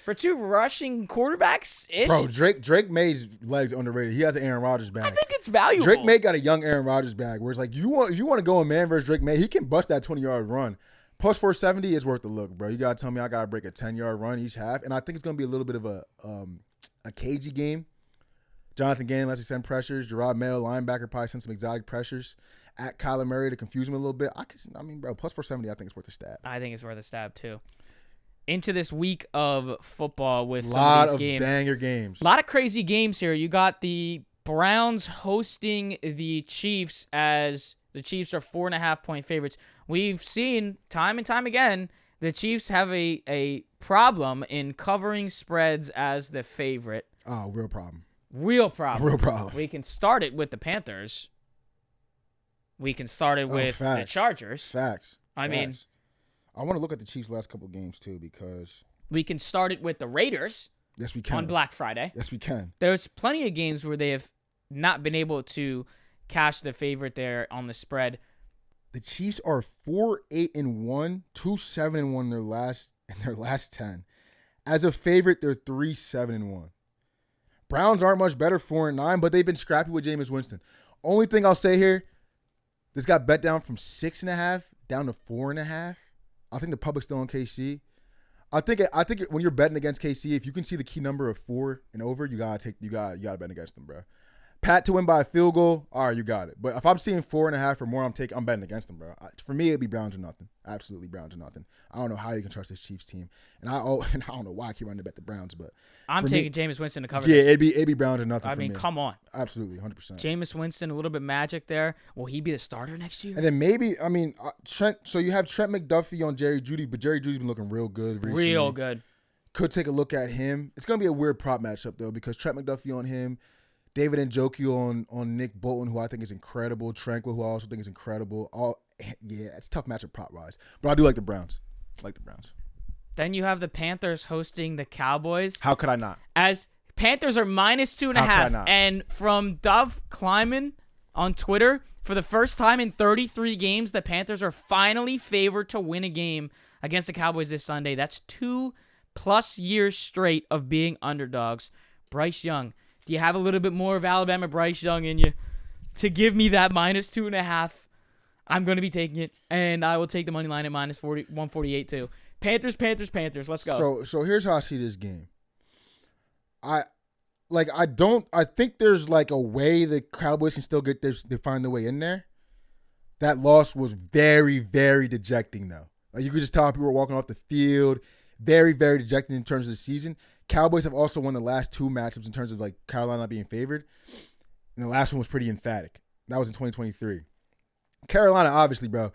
for 2 rushing quarterbacks-ish. Bro, Drake May's legs underrated. He has an Aaron Rodgers bag. I think it's valuable. Drake May got a young Aaron Rodgers bag where it's like you want to go in man versus Drake May. He can bust that 20-yard run. Plus 470 is worth the look, bro. You got to tell me I got to break a 10-yard run each half. And I think it's going to be a little bit of a cagey game. Jonathan Gannon lets he send pressures. Gerard Mayo, linebacker, probably send some exotic pressures at Kyler Murray to confuse him a little bit. Bro, plus 470, I think it's worth a stab. I think it's worth a stab, too. Into this week of football with some lot of these of games. banger games. A lot of crazy games here. You got the Browns hosting the Chiefs as the Chiefs are 4.5-point favorites. We've seen time and time again the Chiefs have a problem in covering spreads as the favorite. Oh, real problem. Real problem. Real problem. We can start it with the Panthers. We can start it with the Chargers. Facts. I mean, I want to look at the Chiefs' last couple games, too, because we can start it with the Raiders. Yes, we can. On Black Friday. Yes, we can. There's plenty of games where they have not been able to cash the favorite there on the spread. The Chiefs are 4-8-1, 2-7-1 in their last 10. As a favorite, they're 3-7-1. Browns aren't much better, 4-9, but they've been scrappy with Jameis Winston. Only thing I'll say here, this got bet down from 6.5 down to 4.5. I think the public's still on KC. I think when you're betting against KC, if you can see the key number of 4 and over, you gotta bet against them, bro. Pat to win by a field goal, all right, you got it. But if I'm seeing 4.5 or more, I'm betting against them, bro. For me, it'd be Browns or nothing. Absolutely Browns or nothing. I don't know how you can trust this Chiefs team, and I don't know why I keep running to bet the Browns, but I'm taking Jameis Winston to cover. Yeah, this. it'd be Browns or nothing. I mean, me. Come on. Absolutely, 100%. Jameis Winston, a little bit magic there. Will he be the starter next year? And then maybe, Trent. So you have Trent McDuffie on Jerry Jeudy, but Jerry Jeudy's been looking real good recently. Real good. Could take a look at him. It's gonna be a weird prop matchup though, because Trent McDuffie on him. David Njoku on Nick Bolton, who I think is incredible. Tranquil, who I also think is incredible. It's a tough matchup prop-wise. But I do like the Browns. Then you have the Panthers hosting the Cowboys. How could I not? As Panthers are minus 2.5. And from Dove Kleiman on Twitter, for the first time in 33 games, the Panthers are finally favored to win a game against the Cowboys this Sunday. That's 2+ years straight of being underdogs. Bryce Young. Do you have a little bit more of Alabama Bryce Young in you to give me that minus 2.5? I'm going to be taking it, and I will take the money line at minus 148 too. Panthers. Let's go. So here's how I see this game. I think there's like a way the Cowboys can still they find their way in there. That loss was very, very dejecting though. Like you could just tell how people were walking off the field. Very, very dejecting in terms of the season. Cowboys have also won the last 2 matchups in terms of like Carolina not being favored. And the last one was pretty emphatic. That was in 2023. Carolina, obviously, bro,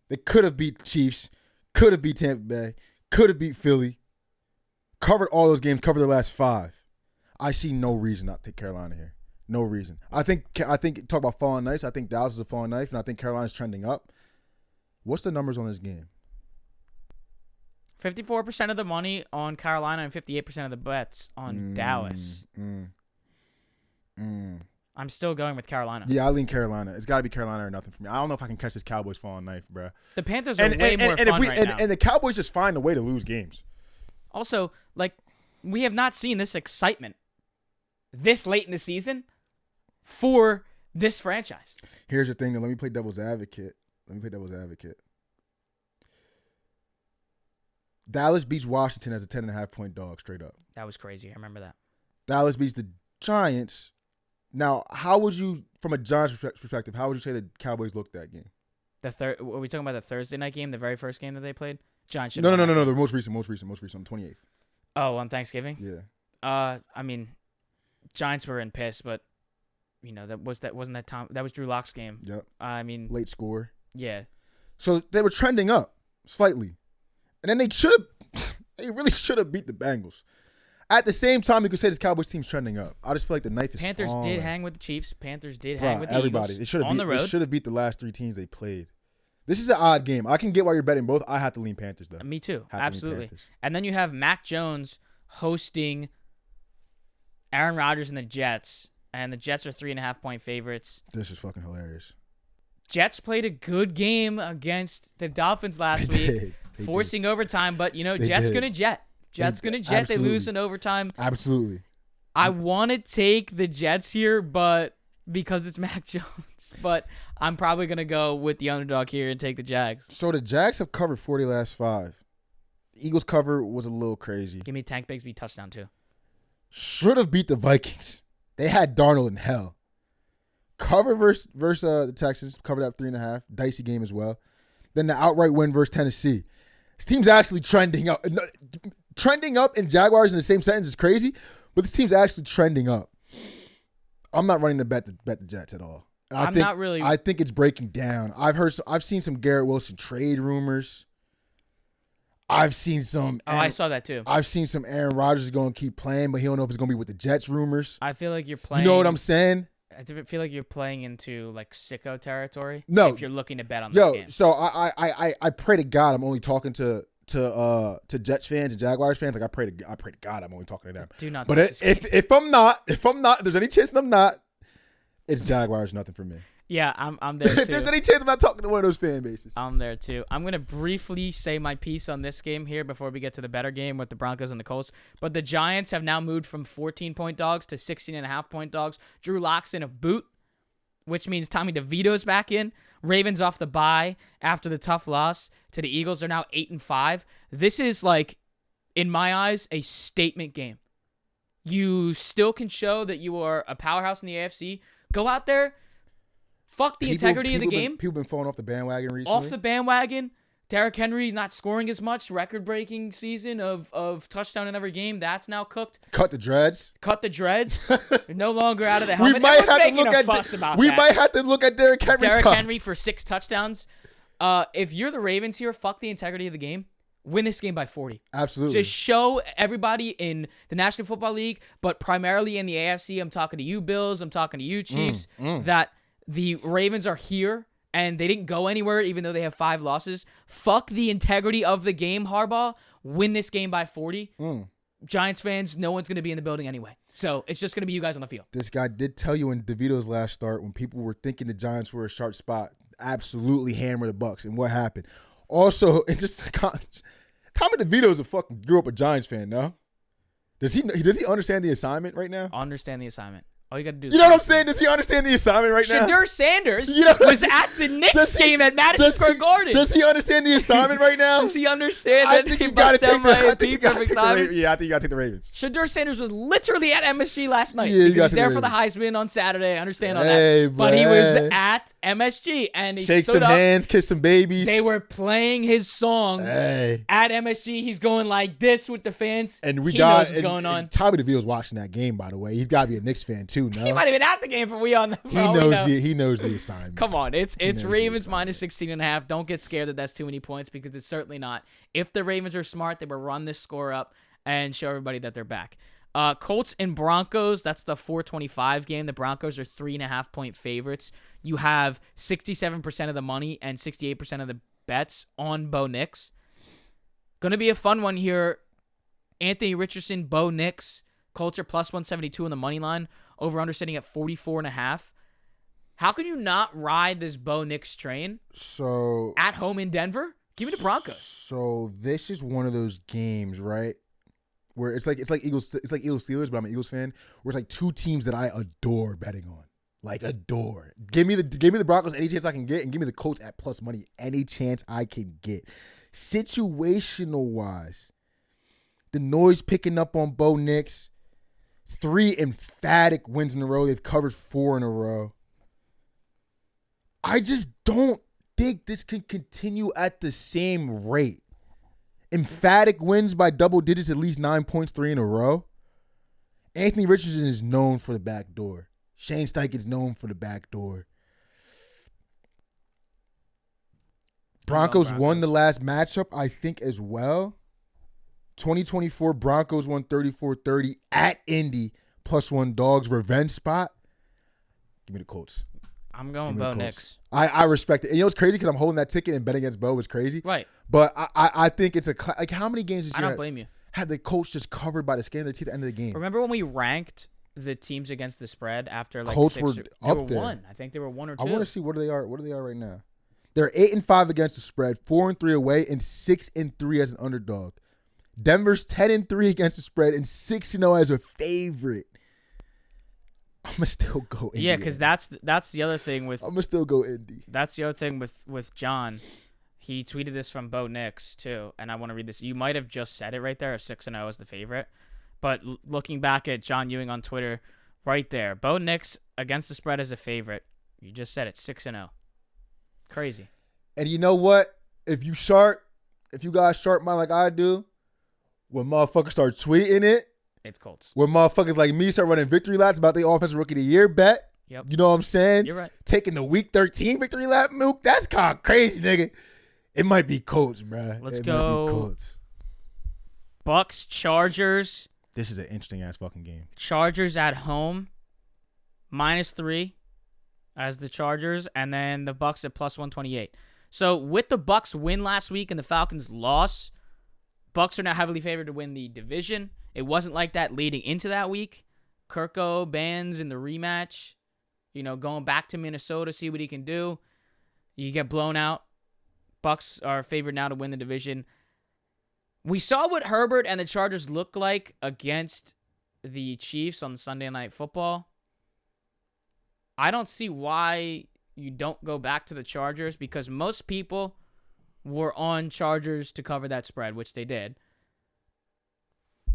they could have beat the Chiefs, could have beat Tampa Bay, could have beat Philly, covered all those games, covered their last 5. I see no reason not to take Carolina here. No reason. I think talk about falling knives. I think Dallas is a falling knife, and I think Carolina's trending up. What's the numbers on this game? 54% of the money on Carolina and 58% of the bets on Dallas. I'm still going with Carolina. Yeah, I lean Carolina. It's got to be Carolina or nothing for me. I don't know if I can catch this Cowboys falling knife, bro. The Panthers are way more fun right now. And the Cowboys just find a way to lose games. Also, like, we have not seen this excitement this late in the season for this franchise. Here's the thing, though. Let me play devil's advocate. Dallas beats Washington as a 10.5-point dog straight up. That was crazy. I remember that. Dallas beats the Giants Now, how would you, from a Giants perspective, how would you say the Cowboys looked that game? Are we talking about the Thursday night game, the very first game that they played? Giants should No. The most recent, on the 28th. Oh, on Thanksgiving? Yeah. I mean, Giants were in piss, but that wasn't that Tom. That was Drew Lock's game. Yep. I mean, late score. Yeah. So they were trending up slightly, and then they really should have beat the Bengals. At the same time, you could say this Cowboys team's trending up. I just feel like the knife is Panthers falling. did hang with the Chiefs. Panthers did hang with the everybody. Eagles. They should have beat the last 3 teams they played. This is an odd game. I can get why you're betting both. I have to lean Panthers, though. Me too. Absolutely. And then you have Mac Jones hosting Aaron Rodgers and the Jets, and the Jets are 3.5-point favorites. This is fucking hilarious. Jets played a good game against the Dolphins last week, forcing overtime, but, Jets going to jet. Jets going to jet. Absolutely. They lose in overtime. Absolutely. I want to take the Jets here, but because it's Mac Jones. But I'm probably going to go with the underdog here and take the Jags. So the Jags have covered 40 last 5. The Eagles cover was a little crazy. Give me Tank Bigsby touchdown, too. Should have beat the Vikings. They had Darnold in hell. Cover versus the Texans. Covered at 3.5. Dicey game as well. Then the outright win versus Tennessee. This team's actually trending up. Trending up and Jaguars in the same sentence is crazy, but this team's actually trending up. I'm not running to bet the Jets at all. Not really. I think it's breaking down. I've seen some Garrett Wilson trade rumors. I've seen some. I saw that too. I've seen some Aaron Rodgers is going to keep playing, but he don't know if it's going to be with the Jets rumors. I feel like you're playing. You know what I'm saying? I feel like you're playing into like sicko territory. No, if you're looking to bet on this game. So I pray to God I'm only talking to Jets fans and Jaguars fans. Like I pray to God I'm only talking to them. Do not. But if I'm not, if there's any chance that I'm not, it's Jaguars, nothing for me. Yeah, I'm there too. If there's any chance I'm not talking to one of those fan bases. I'm there too. I'm going to briefly say my piece on this game here before we get to the better game with the Broncos and the Colts. But the Giants have now moved from 14-point dogs to 16.5-point dogs. Drew Lock's in a boot, which means Tommy DeVito's back in. Ravens off the bye after the tough loss to the Eagles. They're now 8-5. This is like, in my eyes, a statement game. You still can show that you are a powerhouse in the AFC. Go out there. Fuck the integrity of the game. People been falling off the bandwagon recently. Off the bandwagon. Derrick Henry not scoring as much. Record-breaking season of touchdown in every game. That's now cooked. Cut the dreads. They're no longer out of the helmet. We might have to look at fuss about We that. might have to look at Derrick Henry. Derrick Henry for 6 touchdowns. If you're the Ravens here, fuck the integrity of the game. Win this game by 40. Absolutely. Just show everybody in the National Football League, but primarily in the AFC. I'm talking to you, Bills. I'm talking to you, Chiefs. That the Ravens are here, and they didn't go anywhere even though they have 5 losses. Fuck the integrity of the game, Harbaugh. Win this game by 40. Giants fans, no one's going to be in the building anyway. So it's just going to be you guys on the field. This guy did tell you in DeVito's last start when people were thinking the Giants were a sharp spot, absolutely hammer the Bucs. And what happened? Also, it just Tommy DeVito's grew up a Giants fan, no? Does he understand the assignment right now? Understand the assignment. All you got to do is... You know what I'm saying? Does he understand the assignment right now? Shadur Sanders was at the Knicks game at Madison Square Garden. Does he understand the assignment right now? Does he understand that he busted down my perfect timing? Yeah, I think you got to take the Ravens. Shadur Sanders was literally at MSG last night. Yeah, he's there for the Heisman on Saturday. I understand all that. But he was at MSG, and he shake stood some up. hands, kiss some babies. They were playing his song at MSG. He's going like this with the fans. And he knows what's going on. Tommy DeVito's watching that game, by the way. He's got to be a Knicks fan too, no? He might have been at the game for we on the He knows the assignment. Come on, it's Ravens minus 16.5. Don't get scared that that's too many points because it's certainly not. If the Ravens are smart, they will run this score up and show everybody that they're back. Colts and Broncos, that's the 425 game. The Broncos are 3.5-point favorites. You have 67% of the money and 68% of the bets on Bo Nix. Going to be a fun one here. Anthony Richardson, Bo Nix. Colts are plus 172 on the money line. Over-under sitting at 44.5. How can you not ride this Bo Nix train? So at home in Denver? Give me the Broncos. So this is one of those games, right? Where it's like Eagles Steelers, but I'm an Eagles fan. Where it's like 2 teams that I adore betting on. Like adore. Give me the Broncos any chance I can get, and give me the Colts at plus money any chance I can get. Situational wise, the noise picking up on Bo Nix. 3 emphatic wins in a row. They've covered 4 in a row. I just don't think this can continue at the same rate. Emphatic wins by double digits, at least 9 points, 3 in a row. Anthony Richardson is known for the back door. Shane Steichen is known for the back door. Broncos won the last matchup, I think, as well. 2024 Broncos won 34-30 at Indy, +1 dogs, revenge spot. Give me the Colts. I'm going Bo Nix. I respect it. And you know what's crazy? Because I'm holding that ticket and betting against Bo was crazy. Right. But I think it's like how many games this year I don't blame you. Had the Colts just covered by the skin of their teeth at the end of the game? Remember when we ranked the teams against the spread after like Colts 6 were they up were there. 1. I think they were 1 or 2. I want to see what they are right now. They're 8-5 against the spread, 4-3 away, and 6-3 as an underdog. Denver's 10-3 against the spread and 6-0 as a favorite. I'm gonna still go Indy. Yeah, because that's the other thing with. I'm gonna still go Indy. That's the other thing with John. He tweeted this from Bo Nix too, and I want to read this. You might have just said it right there. 6-0 is the favorite, but looking back at John Ewing on Twitter, right there, Bo Nix against the spread as a favorite. You just said it, 6-0. Crazy. And you know what? If you guys sharp mind like I do, when motherfuckers start tweeting it. It's Colts. When motherfuckers like me start running victory laps about the offensive rookie of the year bet. Yep. You know what I'm saying? You're right. Taking the week 13 victory lap, Mook. That's kind of crazy, nigga. It might be Colts, bruh. Let's it go. Might be Colts. Bucks, Chargers. This is an interesting ass fucking game. Chargers at home, -3 as the Chargers, and then the Bucks at +128. So with the Bucks win last week and the Falcons loss, Bucks are now heavily favored to win the division. It wasn't like that leading into that week. Kirko bans in the rematch, going back to Minnesota, see what he can do. You get blown out. Bucks are favored now to win the division. We saw what Herbert and the Chargers look like against the Chiefs on Sunday Night Football. I don't see why you don't go back to the Chargers because most people were on Chargers to cover that spread, which they did.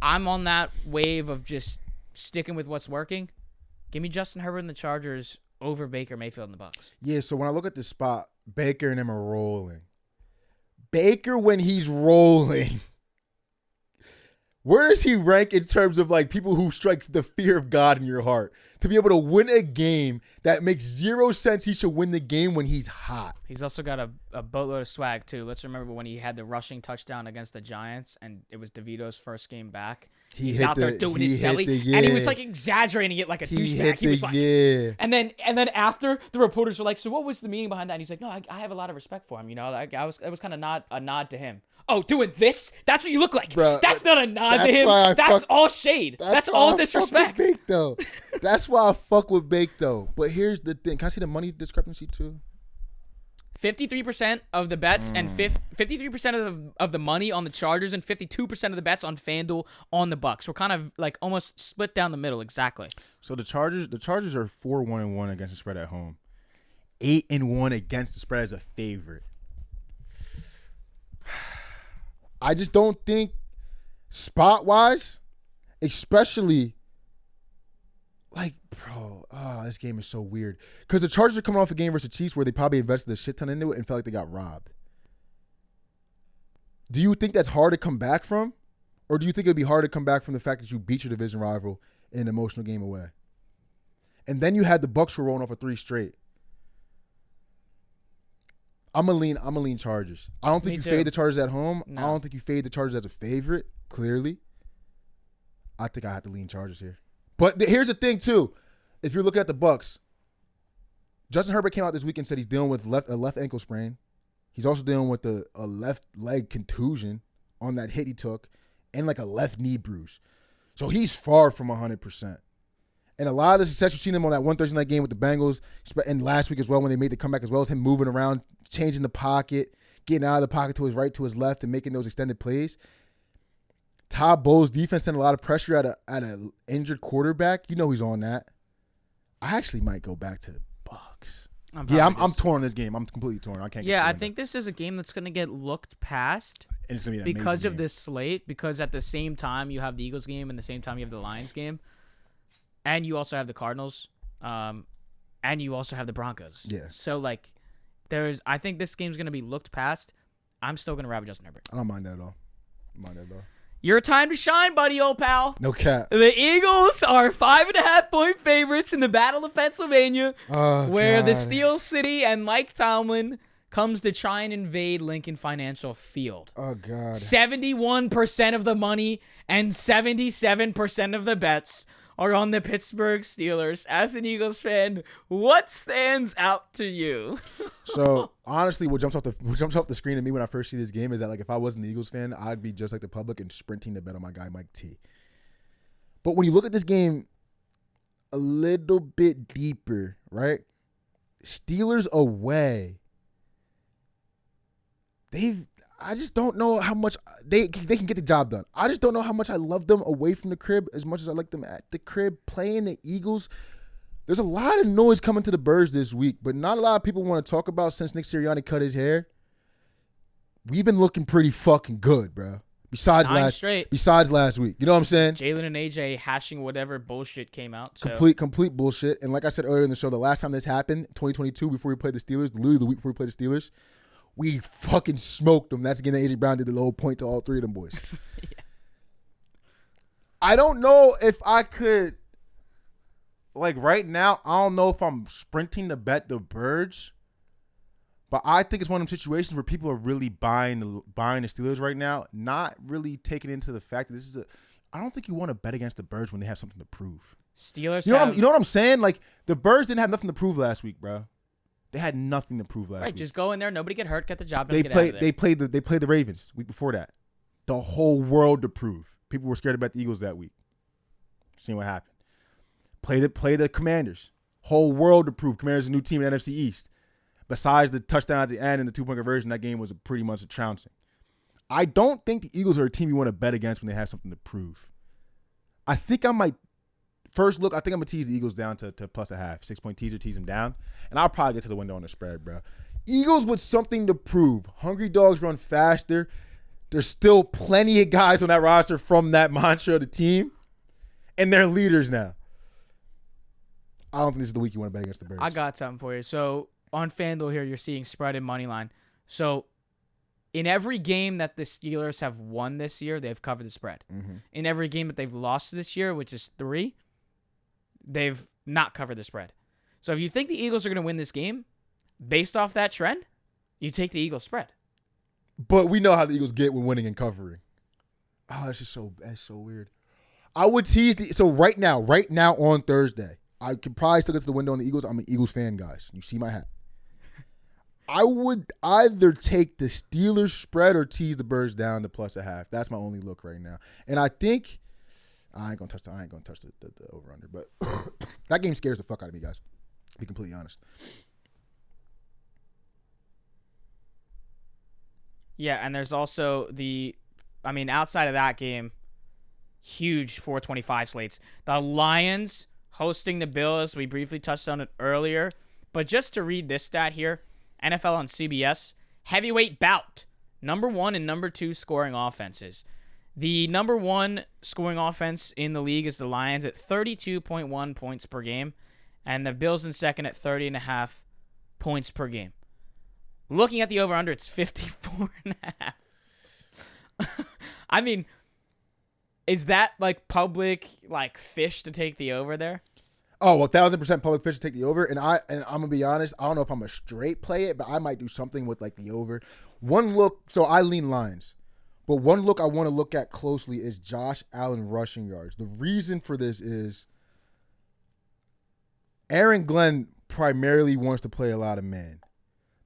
I'm on that wave of just sticking with what's working. Give me Justin Herbert and the Chargers over Baker Mayfield and the Bucks. Yeah, so when I look at this spot, Baker and them are rolling. Baker, when he's rolling, where does he rank in terms of like people who strike the fear of God in your heart? To be able to win a game that makes 0 sense, he should win the game when he's hot. He's also got a boatload of swag, too. Let's remember when he had the rushing touchdown against the Giants, and it was DeVito's first game back. He's out there doing his celly, and he was like exaggerating it like a douchebag. He was like, and then after the reporters were like, "So what was the meaning behind that?" And he's like, "No, I have a lot of respect for him. It was kind of a nod to him." Oh, doing this? That's what you look like. Bruh, that's not a nod to him. That's all shade. That's all disrespect. Bake, though. That's why I fuck with Bake, though. But here's the thing. Can I see the money discrepancy, too? 53% of the bets and 53% of the money on the Chargers and 52% of the bets on FanDuel on the Bucks. We're kind of like almost split down the middle, exactly. So the Chargers are 4-1-1 against the spread at home. 8-1 against the spread as a favorite. I just don't think spot-wise, especially like, bro, this game is so weird. Because the Chargers are coming off a game versus the Chiefs where they probably invested a shit ton into it and felt like they got robbed. Do you think that's hard to come back from? Or do you think it would be hard to come back from the fact that you beat your division rival in an emotional game away? And then you had the Bucks who were rolling off a 3 straight. I'm gonna lean Chargers. I don't think you fade the Chargers at home. No. I don't think you fade the Chargers as a favorite, clearly. I think I have to lean Chargers here. But here's the thing, too. If you're looking at the Bucks, Justin Herbert came out this week and said he's dealing with a left ankle sprain. He's also dealing with a left leg contusion on that hit he took and like a left knee bruise. So he's far from 100%. And a lot of the success you've seen him on that 1 Thursday night game with the Bengals and last week as well when they made the comeback as well as him moving around, changing the pocket, getting out of the pocket to his right, to his left, and making those extended plays. Todd Bowles' defense sent a lot of pressure at an injured quarterback. You know he's on that. I actually might go back to the Bucks. I'm torn on this game. I'm completely torn. I can't. Yeah, I think this is a game that's going to get looked past and it's gonna be because of this slate. Because at the same time you have the Eagles game and the same time you have the Lions game. and you also have the Cardinals, and you also have the Broncos. Yeah. So, like, I think this game's going to be looked past. I'm still going to ride Justin Herbert. I don't mind that at all. Your time to shine, buddy, old pal. No cap. The Eagles are 5.5-point favorites in the Battle of Pennsylvania, where the Steel City and Mike Tomlin comes to try and invade Lincoln Financial Field. Oh, God. 71% of the money and 77% of the bets are on the Pittsburgh Steelers. As an Eagles fan, what stands out to you? So, honestly, what jumps off the screen to me when I first see this game is that, like, if I wasn't an Eagles fan, I'd be just like the public and sprinting to bet on my guy Mike T. But when you look at this game a little bit deeper, right? Steelers away. I just don't know how much they can get the job done. I just don't know how much I love them away from the crib as much as I like them at the crib. Playing the Eagles, there's a lot of noise coming to the Birds this week, but not a lot of people want to talk about since Nick Sirianni cut his hair. We've been looking pretty fucking good, bro. Besides last week. You know what I'm saying? Jalen and AJ hashing whatever bullshit came out. So. Complete bullshit. And like I said earlier in the show, the last time this happened, 2022, before we played the Steelers, literally the week before we played the Steelers, we fucking smoked them. That's the game that A.J. Brown did the little point to all three of them boys. Yeah. I don't know if I could, like right now, I don't know if I'm sprinting to bet the Birds, but I think it's one of them situations where people are really buying the Steelers right now, not really taking into the fact that I don't think you want to bet against the Birds when they have something to prove. Steelers, you know what I'm saying? Like, the Birds didn't have nothing to prove last week, bro. They had nothing to prove last week. Just go in there, nobody get hurt, get the job done. They played the Ravens week before that. The whole world to prove. People were scared about the Eagles that week. Seeing what happened. Play the Commanders. Whole world to prove. Commanders a new team in the NFC East. Besides the touchdown at the end and the 2-point conversion, that game was pretty much a trouncing. I don't think the Eagles are a team you want to bet against when they have something to prove. I think I might. First look, I think I'm going to tease the Eagles down to +0.5. 6-point teaser, tease them down. And I'll probably get to the window on the spread, bro. Eagles with something to prove. Hungry dogs run faster. There's still plenty of guys on that roster from that mantra of the team. And they're leaders now. I don't think this is the week you want to bet against the Birds. I got something for you. So, on FanDuel here, you're seeing spread and money line. So, in every game that the Steelers have won this year, they've covered the spread. Mm-hmm. In every game that they've lost this year, which is 3, they've not covered the spread. So if you think the Eagles are going to win this game, based off that trend, you take the Eagles spread. But we know how the Eagles get when winning and covering. Oh, that's so weird. I would tease so right now on Thursday, I could probably still get to the window on the Eagles. I'm an Eagles fan, guys. You see my hat. I would either take the Steelers spread or tease the Birds down to +0.5. That's my only look right now. And I think I ain't gonna touch the over under, but that game scares the fuck out of me, guys. To be completely honest. Yeah, and there's also outside of that game, huge 425 slates. The Lions hosting the Bills. We briefly touched on it earlier, but just to read this stat here, NFL on CBS, heavyweight bout, number 1 and number 2 scoring offenses. The number 1 scoring offense in the league is the Lions at 32.1 points per game, and the Bills in second at 30.5 points per game. Looking at the over-under, it's 54.5. I mean, is that like public fish to take the over there? Oh, 1,000% public fish to take the over, and I'm gonna be honest. I don't know if I'm a straight play it, but I might do something with like the over. One look, so I lean Lions. But one look I want to look at closely is Josh Allen rushing yards. The reason for this is Aaron Glenn primarily wants to play a lot of man.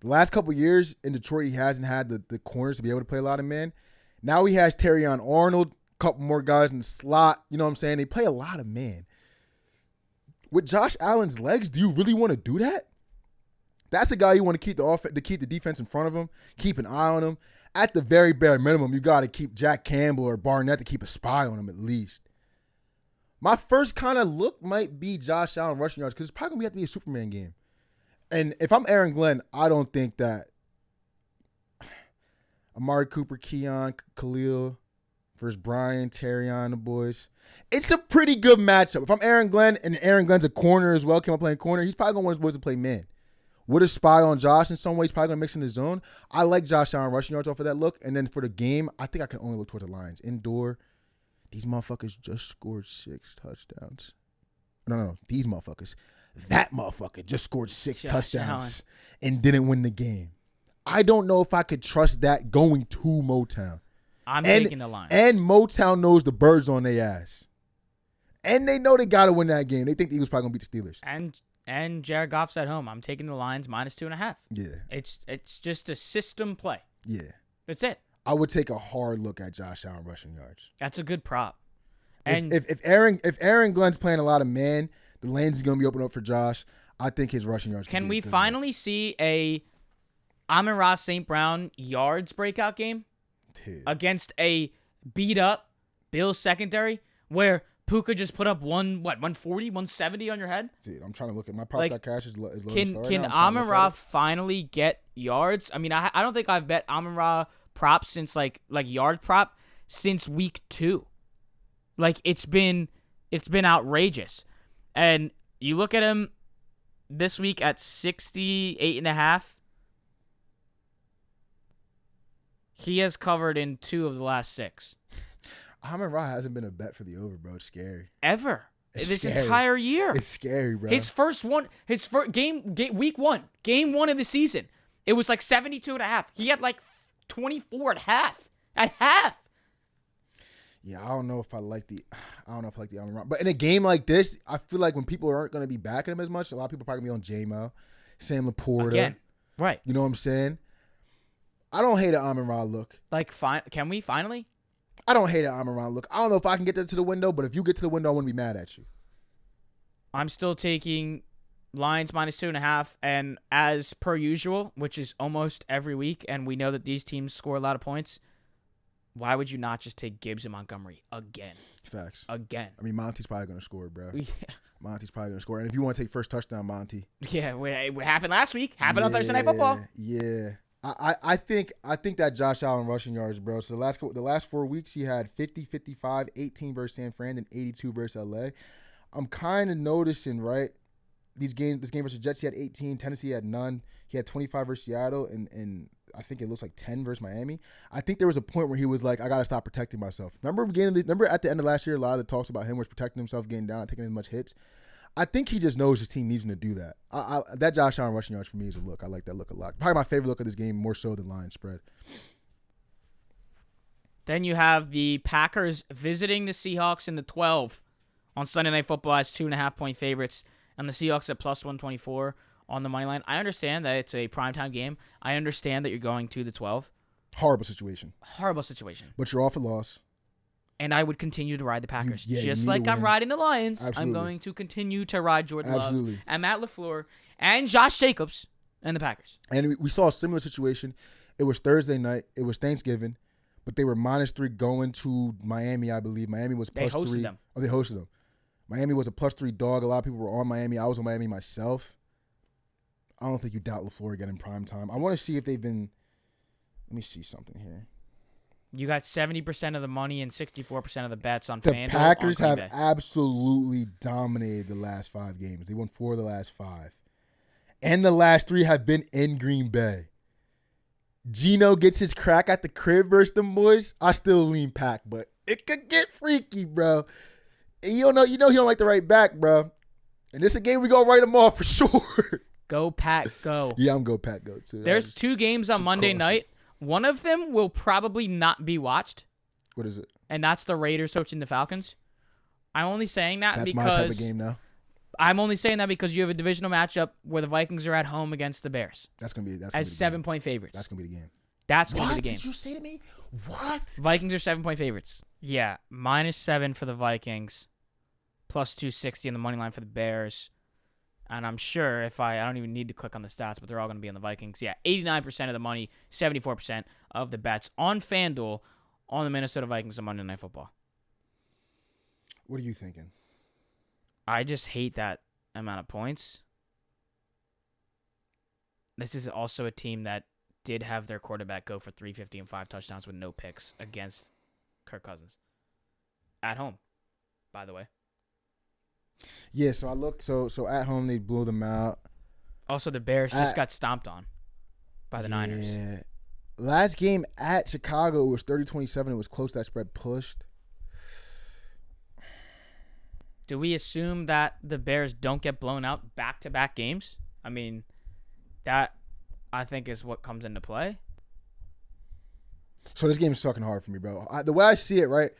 The last couple of years in Detroit, he hasn't had the corners to be able to play a lot of man. Now he has Terrion Arnold, a couple more guys in the slot. You know what I'm saying? They play a lot of man. With Josh Allen's legs, do you really want to do that? That's a guy you want to keep the defense in front of him, keep an eye on him. At the very bare minimum, you got to keep Jack Campbell or Barnett to keep a spy on him at least. My first kind of look might be Josh Allen rushing yards because it's probably going to have to be a Superman game. And if I'm Aaron Glenn, I don't think that Amari Cooper, Keon, Khalil, versus Brian, Terry on the boys. It's a pretty good matchup. If I'm Aaron Glenn, and Aaron Glenn's a corner as well, came up playing corner, he's probably going to want his boys to play man. Would a spy on Josh in some ways, probably going to mix in the zone. I like Josh Allen rushing yards off of that look. And then for the game, I think I can only look towards the Lions. Indoor, these motherfuckers just scored 6 touchdowns. No. These motherfuckers. That motherfucker just scored 6 touchdowns and didn't win the game. I don't know if I could trust that going to Motown. I'm taking the Lions. And Motown knows the birds on their ass. And they know they got to win that game. They think the Eagles probably going to beat the Steelers. And Jared Goff's at home. I'm taking the Lions -2.5. Yeah. It's just a system play. Yeah. That's it. I would take a hard look at Josh Allen rushing yards. That's a good prop. And if Aaron Glenn's playing a lot of man, the lanes is going to be open up for Josh. I think his rushing yards can we finally see a Amon-Ra St. Brown yards breakout game against a beat-up Bills secondary where Puka just put up 140, 170 on your head? Dude, I'm trying to look at my prop.cash is low. Can Amon-Ra finally get yards? I mean, I don't think I've bet Amon-Ra props since like yard prop since week 2. Like it's been outrageous. And you look at him this week at 68.5. He has covered in 2 of the last 6. Amon-Ra hasn't been a bet for the over, bro. It's scary. Ever. It's this scary. Entire year. It's scary, bro. His first game, week 1, game 1 of the season. It was like 72.5. He had like 24 at half. At half. Yeah, I don't know if I like the Amon-Ra. But in a game like this, I feel like when people aren't going to be backing him as much, a lot of people are probably going to be on J-Mo, Sam Laporta. Again. Right. You know what I'm saying? I don't hate an Amon-Ra look. Like, can we finally? I don't hate an Amon-Ra look. I don't know if I can get that to the window, but if you get to the window, I wouldn't be mad at you. I'm still taking Lions -2.5, and as per usual, which is almost every week, and we know that these teams score a lot of points, why would you not just take Gibbs and Montgomery again? Facts. Again. I mean, Monty's probably going to score, bro. Yeah. Monty's probably going to score. And if you want to take first touchdown, Monty. Yeah, what happened last week. Happened on Thursday Night Football. Yeah. I think that Josh Allen rushing yards, bro. So the last 4 weeks he had 50, 55, 18 versus San Fran, and 82 versus LA. I'm kind of noticing, right? This game versus Jets, he had 18. Tennessee had none. He had 25 versus Seattle, and I think it looks like 10 versus Miami. I think there was a point where he was like, I got to stop protecting myself. Remember at the end of last year, a lot of the talks about him was protecting himself, getting down, not taking as much hits. I think he just knows his team needs him to do that. That Josh Allen rushing yards for me is a look. I like that look a lot. Probably my favorite look of this game, more so than line spread. Then you have the Packers visiting the Seahawks in the 12 on Sunday Night Football as 2.5-point favorites, and the Seahawks at +124 on the money line. I understand that it's a primetime game. I understand that you're going to the 12. Horrible situation. But you're off a loss. And I would continue to ride the Packers. Just like I'm riding the Lions, Absolutely. I'm going to continue to ride Jordan Absolutely. Love and Matt LaFleur and Josh Jacobs and the Packers. And we saw a similar situation. It was Thursday night. It was Thanksgiving. But they were -3 going to Miami, I believe. Miami was +3. They hosted them. Oh, they hosted them. Miami was a +3 dog. A lot of people were on Miami. I was on Miami myself. I don't think you doubt LaFleur again in prime time. I want to see if they've been – let me see something here. You got 70% of the money and 64% of the bets on the FanDuel. The Packers have absolutely dominated the last 5 games. They won 4 of the last 5. And the last 3 have been in Green Bay. Geno gets his crack at the crib versus them boys. I still lean Pack, but it could get freaky, bro. And you know he don't like the right back, bro. And this is a game we gonna write them off for sure. Go Pack, go. Yeah, I'm go Pack, go too. There's 2 games on Monday night. One of them will probably not be watched. What is it? And that's the Raiders hosting the Falcons. I'm only saying that that's because my type of game now. I'm only saying that because you have a divisional matchup where the Vikings are at home against the Bears. That's gonna be as 7-point favorites. That's gonna be the game. That's gonna be the game. What did you say to me? What? Vikings are 7-point favorites. Yeah, -7 for the Vikings, +260 on the money line for the Bears. And I'm sure if I don't even need to click on the stats, but they're all going to be on the Vikings. Yeah, 89% of the money, 74% of the bets on FanDuel on the Minnesota Vikings on Monday Night Football. What are you thinking? I just hate that amount of points. This is also a team that did have their quarterback go for 350 and 5 touchdowns with no picks against Kirk Cousins. At home, by the way. Yeah, so I look. So at home they blew them out. Also, the Bears just got stomped on by the Niners. Yeah. Last game at Chicago was 30-27. It was close. That spread pushed. Do we assume that the Bears don't get blown out back-to-back games? I mean, that I think is what comes into play. So this game's fucking hard for me, bro. The way I see it, right,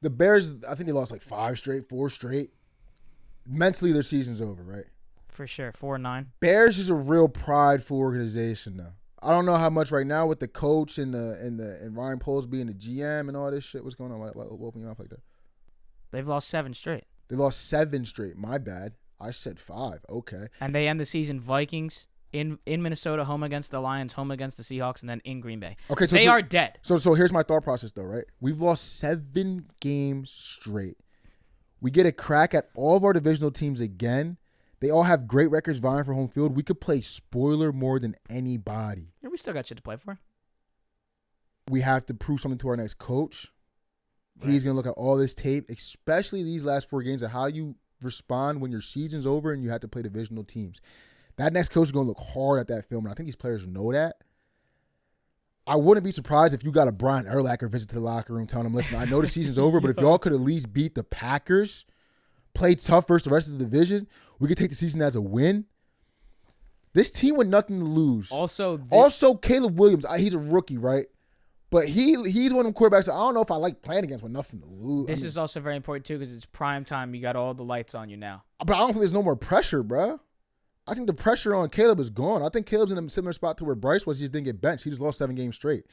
the Bears, I think they lost like 4 straight. Mentally, their season's over, right? For sure, 4-9. Bears is a real prideful organization, though. I don't know how much right now with the coach and Ryan Poles being the GM and all this shit. What's going on? Why open your mouth like that? They've lost 7 straight. They lost 7 straight. My bad. I said 5. Okay. And they end the season Vikings in Minnesota, home against the Lions, home against the Seahawks, and then in Green Bay. Okay, so they are dead. So here's my thought process, though, right? We've lost 7 games straight. We get a crack at all of our divisional teams again. They all have great records vying for home field. We could play spoiler more than anybody. Yeah, we still got shit to play for. We have to prove something to our next coach. Right. He's going to look at all this tape, especially these last 4 games, of how you respond when your season's over and you have to play divisional teams. That next coach is going to look hard at that film, and I think these players know that. I wouldn't be surprised if you got a Brian Urlacher visit to the locker room telling them, listen, I know the season's over, but if y'all could at least beat the Packers, play tough versus the rest of the division, we could take the season as a win. This team with nothing to lose. Also, Caleb Williams, he's a rookie, right? But he's one of them quarterbacks that I don't know if I like playing against with nothing to lose. This is also very important, too, because it's prime time. You got all the lights on you now. But I don't think there's no more pressure, bro. I think the pressure on Caleb is gone. I think Caleb's in a similar spot to where Bryce was. He just didn't get benched. He just lost 7 games straight.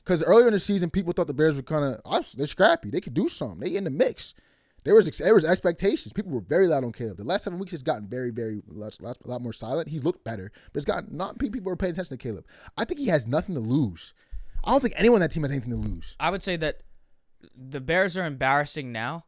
Because earlier in the season, people thought the Bears were they're scrappy. They could do something. They in the mix. There was expectations. People were very loud on Caleb. The last 7 weeks has gotten very, very a lot more silent. He's looked better, but it's gotten not people are paying attention to Caleb. I think he has nothing to lose. I don't think anyone on that team has anything to lose. I would say that the Bears are embarrassing now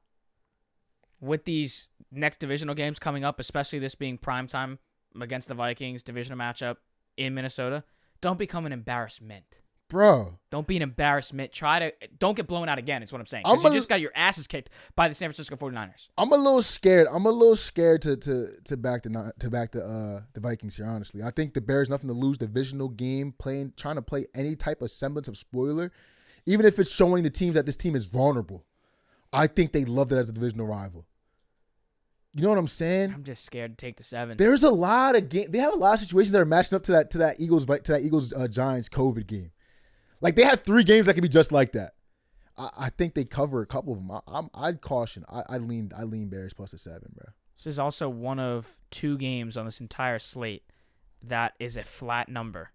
with these next divisional games coming up, especially this being prime time against the Vikings, divisional matchup in Minnesota. Don't become an embarrassment. Bro. Don't be an embarrassment. Don't get blown out again, is what I'm saying. Because you just got your asses kicked by the San Francisco 49ers. I'm a little scared. to back the Vikings here, honestly. I think the Bears nothing to lose. Divisional game, trying to play any type of semblance of spoiler, even if it's showing the teams that this team is vulnerable. I think they love that as a divisional rival. You know what I'm saying? I'm just scared to take the 7. There's a lot of game. They have a lot of situations that are matching up to that Eagles Giants COVID game. Like they have 3 games that can be just like that. I think they cover a couple of them. I'd caution. I lean Bears plus a 7, bro. This is also one of 2 games on this entire slate that is a flat number.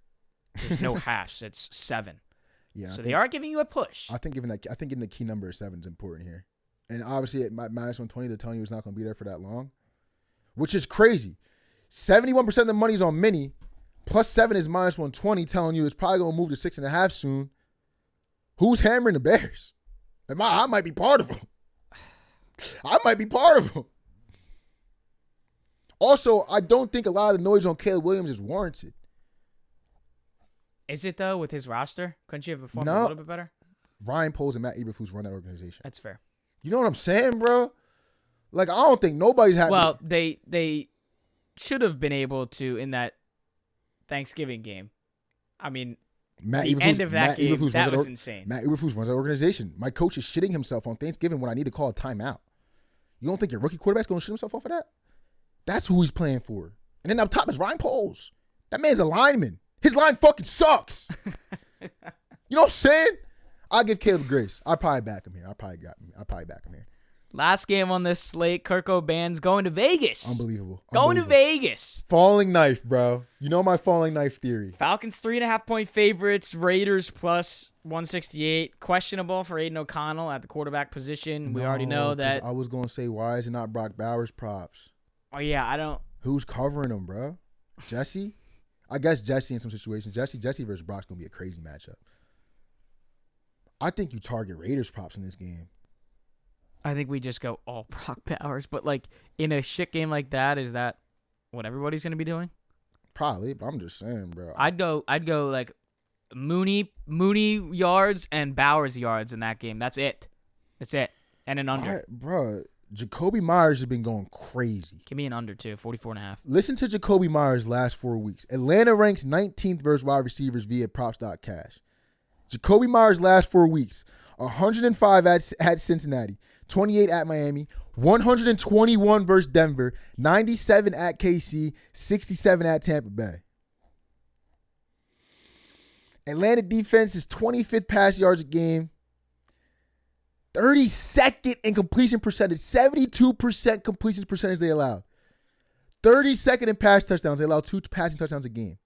There's no halves. It's 7. Yeah. So they are giving you a push. I think giving the key number of 7 is important here. And obviously at minus 120, they're telling you it's not going to be there for that long, which is crazy. 71% of the money is on Manny. Plus 7 is minus 120, telling you it's probably going to move to 6.5 soon. Who's hammering the Bears? I might be part of them. I might be part of them. Also, I don't think a lot of the noise on Caleb Williams is warranted. Is it, though, with his roster? Couldn't you have performed a little bit better? Ryan Poles and Matt Eberflus run that organization. That's fair. You know what I'm saying, bro? Like, I don't think nobody's happy. Well, they should have been able to in that Thanksgiving game. I mean, end of that game, that was insane. Matt Eberflus runs that organization. My coach is shitting himself on Thanksgiving when I need to call a timeout. You don't think your rookie quarterback's going to shit himself off of that? That's who he's playing for. And then up top is Ryan Poles. That man's a lineman. His line fucking sucks. You know what I'm saying? I'll give Caleb grace. I'll probably back him here. I'll probably back him here. Last game on this slate, Kirk O'Ban's going to Vegas. Unbelievable. Going to Vegas. Falling knife, bro. You know my falling knife theory. Falcons 3.5-point favorites. Raiders plus 168. Questionable for Aiden O'Connell at the quarterback position. We already know that. I was going to say, why is it not Brock Bowers props? Oh, yeah, I don't. Who's covering him, bro? Jesse? I guess Jesse in some situations. Jesse versus Brock's going to be a crazy matchup. I think you target Raiders props in this game. I think we just go all Brock Bowers. But, like, in a shit game like that, is that what everybody's going to be doing? Probably, but I'm just saying, bro. I'd go like Mooney yards and Bowers yards in that game. That's it. That's it. And an under. Bro, Jacoby Myers has been going crazy. Give me an under, too. 44.5. Listen to Jacoby Myers' last 4 weeks. Atlanta ranks 19th versus wide receivers via props.cash. Jacoby Myers' last 4 weeks. 105 at Cincinnati. 28 at Miami. 121 versus Denver. 97 at KC. 67 at Tampa Bay. Atlanta defense is 25th pass yards a game. 32nd in completion percentage. 72% completion percentage they allowed. 32nd in pass touchdowns. They allow 2 passing touchdowns a game.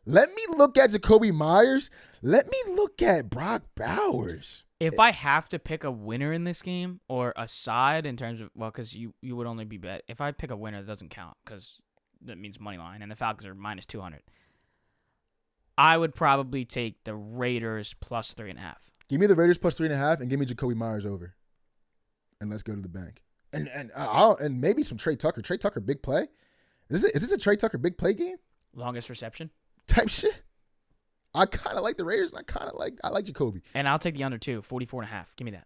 Let me look at Jacoby Myers. Let me look at Brock Bowers. If I have to pick a winner in this game or a side in terms of, well, because you would only be bet. If I pick a winner, it doesn't count because that means money line, and the Falcons are minus 200. I would probably take the Raiders plus 3.5. Give me the Raiders plus 3.5 and give me Jacoby Myers over. And let's go to the bank. And maybe some Trey Tucker. Trey Tucker big play? Is this a Trey Tucker big play game? Longest reception? Type shit. I kind of like the Raiders, and I like Jacoby. And I'll take the under too, 44.5. Give me that.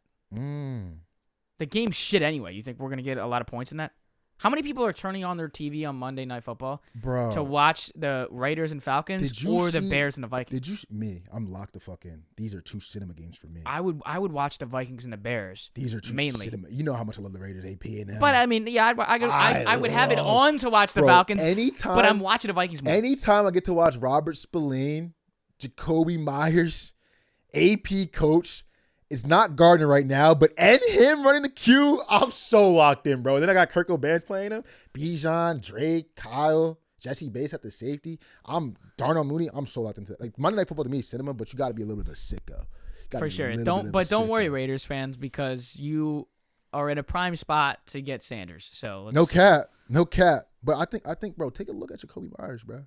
The game's shit anyway. You think we're going to get a lot of points in that? How many people are turning on their TV on Monday Night Football to watch the Raiders and Falcons the Bears and the Vikings? I'm locked the fuck in. These are 2 cinema games for me. I would watch the Vikings and the Bears. These are 2 mainly. Cinema. You know how much I love the Raiders, AP and them. But I mean, yeah, I would have it on to watch the Falcons. But I'm watching the Vikings more. Anytime I get to watch Robert Spillane, Jacoby Myers, AP coach. It's not Gardner right now, but and him running the queue, I'm so locked in, bro. And then I got Kirk O'Banks playing him. Bijan, Drake, Kyle, Jesse Bates at the safety. I'm Darnell Mooney. I'm so locked into it. Like Monday Night Football to me is cinema, but you got to be a little bit of a sicko. For sure. Don't worry, Raiders fans, because you are in a prime spot to get Sanders. So no cap. But I think, bro, take a look at Jacoby Myers, bro.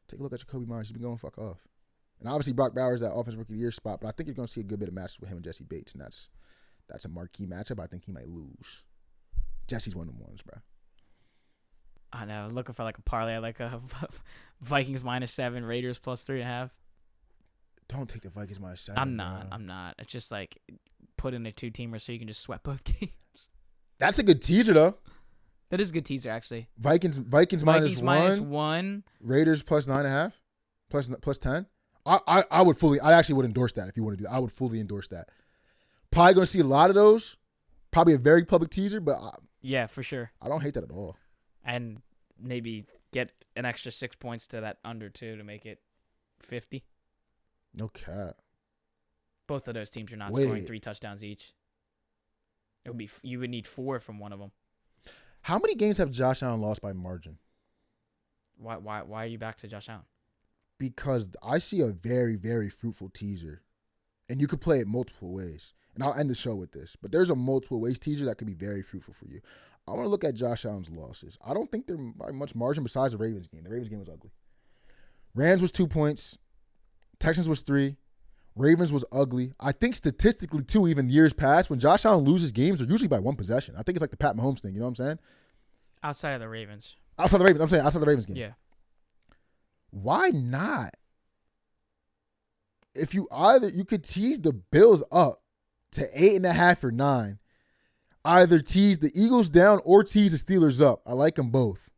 Take a look at Jacoby Myers. He's been going fuck off. And obviously Brock Bowers that offensive rookie of the year spot, but I think you're going to see a good bit of matches with him and Jesse Bates, and that's a marquee matchup. I think he might lose. Jesse's one of them ones, bro. I know. Looking for like a parlay, like a Vikings -7, Raiders plus 3.5. Don't take the Vikings -7. I'm not. It's just like put in a 2-teamer so you can just sweat both games. That's a good teaser though. That is a good teaser actually. Vikings -1. Raiders plus 9.5. Plus 10. I actually would endorse that if you want to do that. I would fully endorse that. Probably going to see a lot of those. Probably a very public teaser, but yeah, for sure. I don't hate that at all. And maybe get an extra 6 points to that under too to make it 50. No cap. Both of those teams are not scoring 3 touchdowns each. You would need 4 from one of them. How many games have Josh Allen lost by margin? Why are you back to Josh Allen? Because I see a very, very fruitful teaser. And you could play it multiple ways. And I'll end the show with this. But there's a multiple ways teaser that could be very fruitful for you. I want to look at Josh Allen's losses. I don't think they're by much margin besides the Ravens game. The Ravens game was ugly. Rams was 2 points. Texans was 3. Ravens was ugly. I think statistically, too, even years past, when Josh Allen loses games, they're usually by 1 possession. I think it's like the Pat Mahomes thing. You know what I'm saying? Outside of the Ravens. Outside the Ravens game. Yeah. Why not? If you could tease the Bills up to 8.5 or 9. Either tease the Eagles down or tease the Steelers up. I like them both.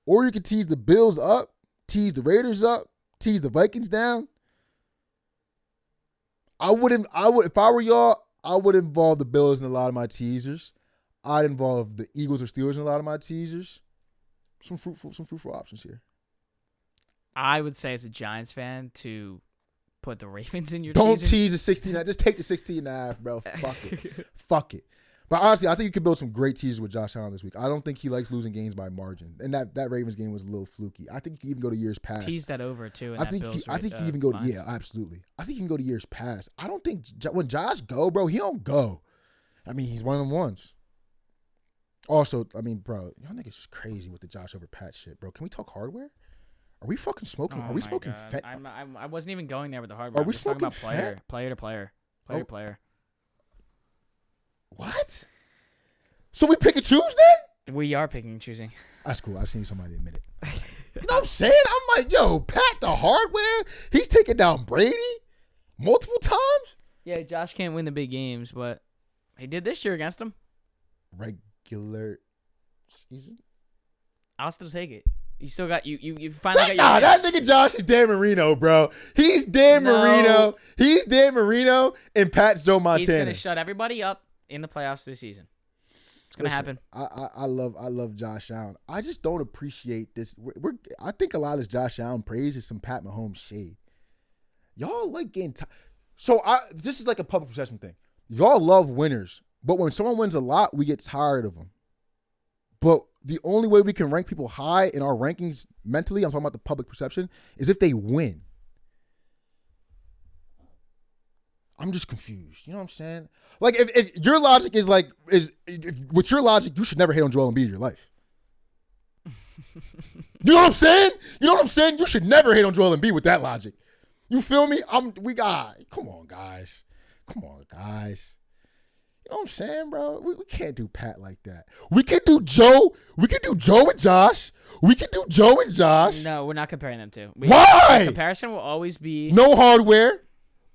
Or you could tease the Bills up, tease the Raiders up, tease the Vikings down. If I were y'all, I would involve the Bills in a lot of my teasers. I'd involve the Eagles or Steelers in a lot of my teasers. Some fruitful options here. I would say as a Giants fan to put the Ravens in your Don't teasers. tease the 16. Just take the 16.5, bro. Fuck it. But honestly, I think you can build some great teasers with Josh Allen this week. I don't think he likes losing games by margin. And that Ravens game was a little fluky. I think you can even go to years past. Tease that over, too. I think you can even go to, yeah, absolutely. I think you can go to years past. I don't think, when Josh go, bro, he don't go. I mean, he's one of them ones. Also, I mean, bro, y'all niggas just crazy with the Josh over Pat shit, bro. Can we talk hardware? Are we fucking smoking? Are we smoking fat? I wasn't even going there with the hardware. Are we smoking talking about player to player. What? So we pick and choose then? We are picking and choosing. That's cool. I just need somebody to admit it. You know what I'm saying? I'm like, yo, Pat the hardware. He's taking down Brady multiple times. Yeah, Josh can't win the big games, but he did this year against him. Regular season. I'll still take it. You still got you finally got your Nah, that nigga Josh is Dan Marino, bro. He's Dan Marino. He's Dan Marino and Pat's Joe Montana. He's gonna shut everybody up in the playoffs this season. It's gonna happen. I love Josh Allen. I just don't appreciate this. I think a lot of this Josh Allen praise is some Pat Mahomes shade. Y'all like getting so this is like a public perception thing. Y'all love winners, but when someone wins a lot, we get tired of them. But the only way we can rank people high in our rankings mentally, I'm talking about the public perception, is if they win. I'm just confused. You know what I'm saying? Like, if your logic is like, with your logic, you should never hate on Joel Embiid in your life. You know what I'm saying? You know what I'm saying? You should never hate on Joel Embiid with that logic. You feel me? Come on, guys. Come on, guys. You know what I'm saying, bro? We can't do Pat like that. We can do Joe. We can do Joe and Josh. We can do Joe and Josh. No, we're not comparing them to. Why? The comparison will always be no hardware.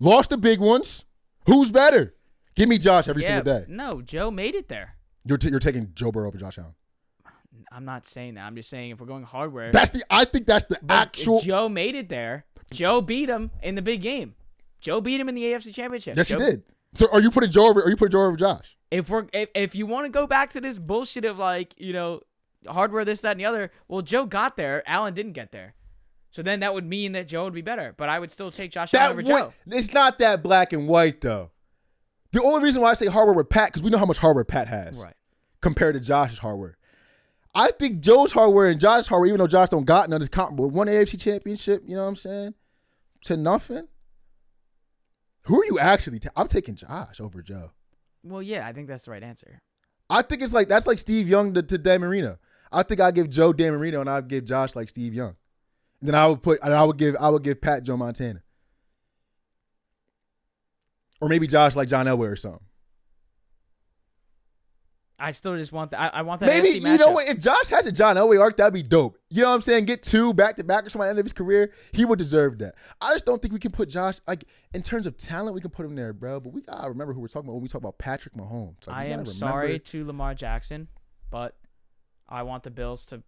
Lost the big ones. Who's better? Give me Josh every single day. No, Joe made it there. You're taking Joe Burrow over Josh Allen. I'm not saying that. I'm just saying if we're going hardware. I think that's the actual. Joe made it there. Joe beat him in the big game. Joe beat him in the AFC Championship. Yes, he did. So are you putting Joe over Josh? If you want to go back to this bullshit of like, hardware, this, that, and the other, well, Joe got there. Allen didn't get there. So then that would mean that Joe would be better. But I would still take Josh Allen over Joe. It's not that black and white, though. The only reason why I say hardware with Pat, because we know how much hardware Pat has. Right. Compared to Josh's hardware. I think Joe's hardware and Josh's hardware, even though Josh don't got none, is comparable. One AFC championship, you know what I'm saying? To nothing. Who are you actually I'm taking Josh over Joe. Well, yeah, I think that's the right answer. I think it's like that's like Steve Young to Dan Marino. I think I'd give Joe Dan Marino and I'd give Josh like Steve Young. And then I would give Pat Joe Montana. Or maybe Josh like John Elway or something. I still just want that. I want that. Maybe, AFC you know matchup. what? If Josh has a John Elway arc, that'd be dope. You know what I'm saying? Get two back to back or something at the end of his career. He would deserve that. I just don't think we can put Josh, like, in terms of talent, we can put him there, bro. But we got to remember who we're talking about when we talk about Patrick Mahomes. Like, I am sorry to Lamar Jackson, but I want the Bills to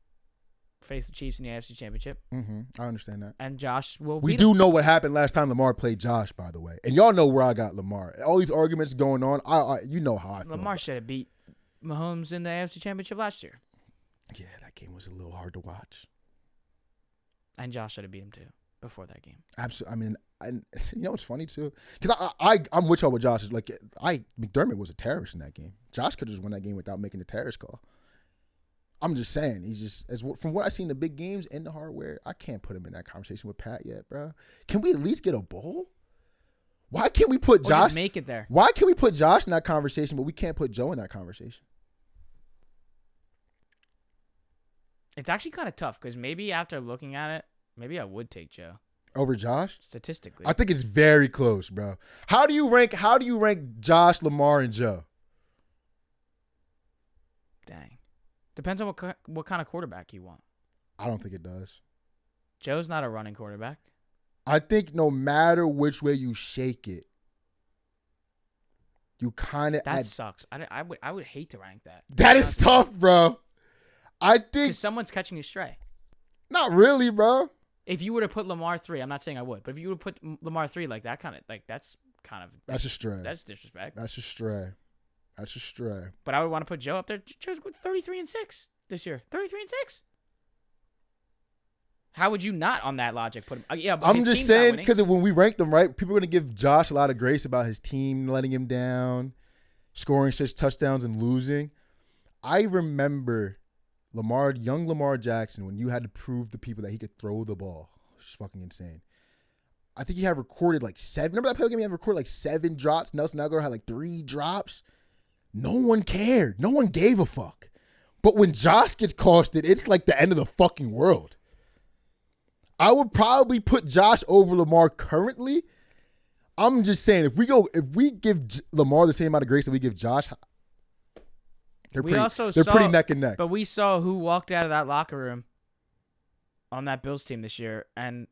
face the Chiefs in the AFC Championship. Mm-hmm. I understand that. And Josh will We beat do him. know what happened last time Lamar played Josh, by the way. And y'all know where I got Lamar. All these arguments going on, you know how I feel. Lamar should have beat Mahomes in the AFC Championship last year. Yeah, that game was a little hard to watch. And Josh should have beat him too before that game. Absolutely. I mean, and you know what's funny too? Because I'm with y'all with Josh. Like, McDermott was a terrorist in that game. Josh could have just won that game without making the terrorist call. I'm just saying, he's just, from what I've seen in the big games and the hardware, I can't put him in that conversation with Pat yet, bro. Can we at least get a bowl? Why can't we put Josh? Just make it there. Why can we put Josh in that conversation, but we can't put Joe in that conversation? It's actually kind of tough because maybe after looking at it, maybe I would take Joe over Josh. Statistically, I think it's very close, bro. How do you rank Josh, Lamar, and Joe? Dang, depends on what kind of quarterback you want. I don't think it does. Joe's not a running quarterback. I think no matter which way you shake it, you kind of that sucks. I would hate to rank that. That is tough, bro. I think because someone's catching you stray. Not really, bro. If you were to put Lamar 3, I'm not saying I would, but if you would put Lamar 3 like that, that's a stray. That's disrespect. That's a stray. But I would want to put Joe up there. Joe's with 33-6 this year. 33-6. How would you not, on that logic, put him? Yeah, but I'm just saying because when we rank them, right, people are gonna give Josh a lot of grace about his team letting him down, scoring 6 touchdowns and losing. I remember young Lamar Jackson, when you had to prove to people that he could throw the ball. It's fucking insane. I think he had recorded like 7. Remember that play game? He had recorded like 7 drops. Nelson Aguilar had like 3 drops. No one cared. No one gave a fuck. But when Josh gets costed, it's like the end of the fucking world. I would probably put Josh over Lamar currently. I'm just saying, if we give Lamar the same amount of grace that we give Josh, they're pretty neck and neck. But we saw who walked out of that locker room on that Bills team this year, and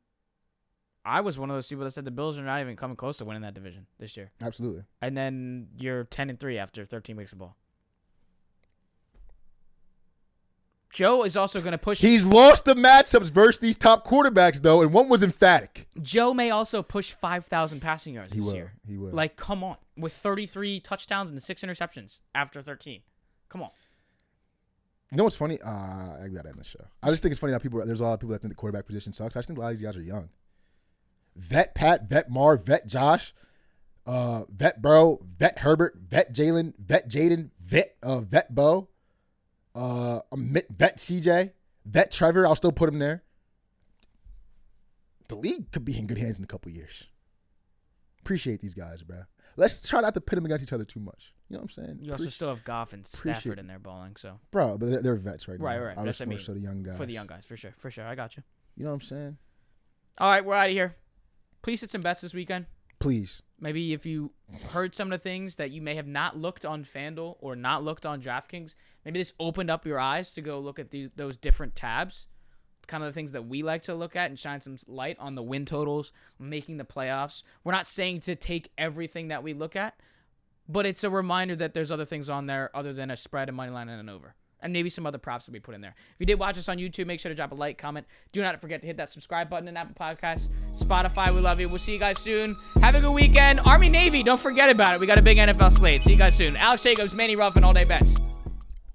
I was one of those people that said the Bills are not even coming close to winning that division this year. Absolutely. And then you're 10-3 after 13 weeks of ball. Joe is also going to push. He's lost the matchups versus these top quarterbacks, though, and one was emphatic. Joe may also push 5,000 passing yards this year. He will. Like, come on. With 33 touchdowns and 6 interceptions after 13. Come on. You know what's funny? I got to end the show. I just think it's funny how there's a lot of people that think the quarterback position sucks. I just think a lot of these guys are young. Vet Pat, Vet Marv, Vet Josh, Vet Bro, Vet Herbert, Vet Jalen, Vet Jaden, Vet Bo. Vet CJ, Vet Trevor, I'll still put him there. The league could be in good hands in a couple years. Appreciate these guys, bro. Let's try not to pit them against each other too much. You know what I'm saying? You also still have Goff and Stafford in there bowling, so. Bro, but they're vets right now. Right. I That's what I mean. For the young guys. For the young guys, for sure. I got you. You know what I'm saying? All right, we're out of here. Please hit some bets this weekend. Please. Maybe if you heard some of the things that you may have not looked on FanDuel or not looked on DraftKings, maybe this opened up your eyes to go look at those different tabs, kind of the things that we like to look at and shine some light on the win totals, making the playoffs. We're not saying to take everything that we look at, but it's a reminder that there's other things on there other than a spread, a money line, and an over. And maybe some other props that we put in there. If you did watch us on YouTube, make sure to drop a like, comment. Do not forget to hit that subscribe button in Apple Podcasts, Spotify. We love you. We'll see you guys soon. Have a good weekend. Army, Navy, don't forget about it. We got a big NFL slate. See you guys soon. Alex Jacobs, Manny Ruffin, All Day Bets.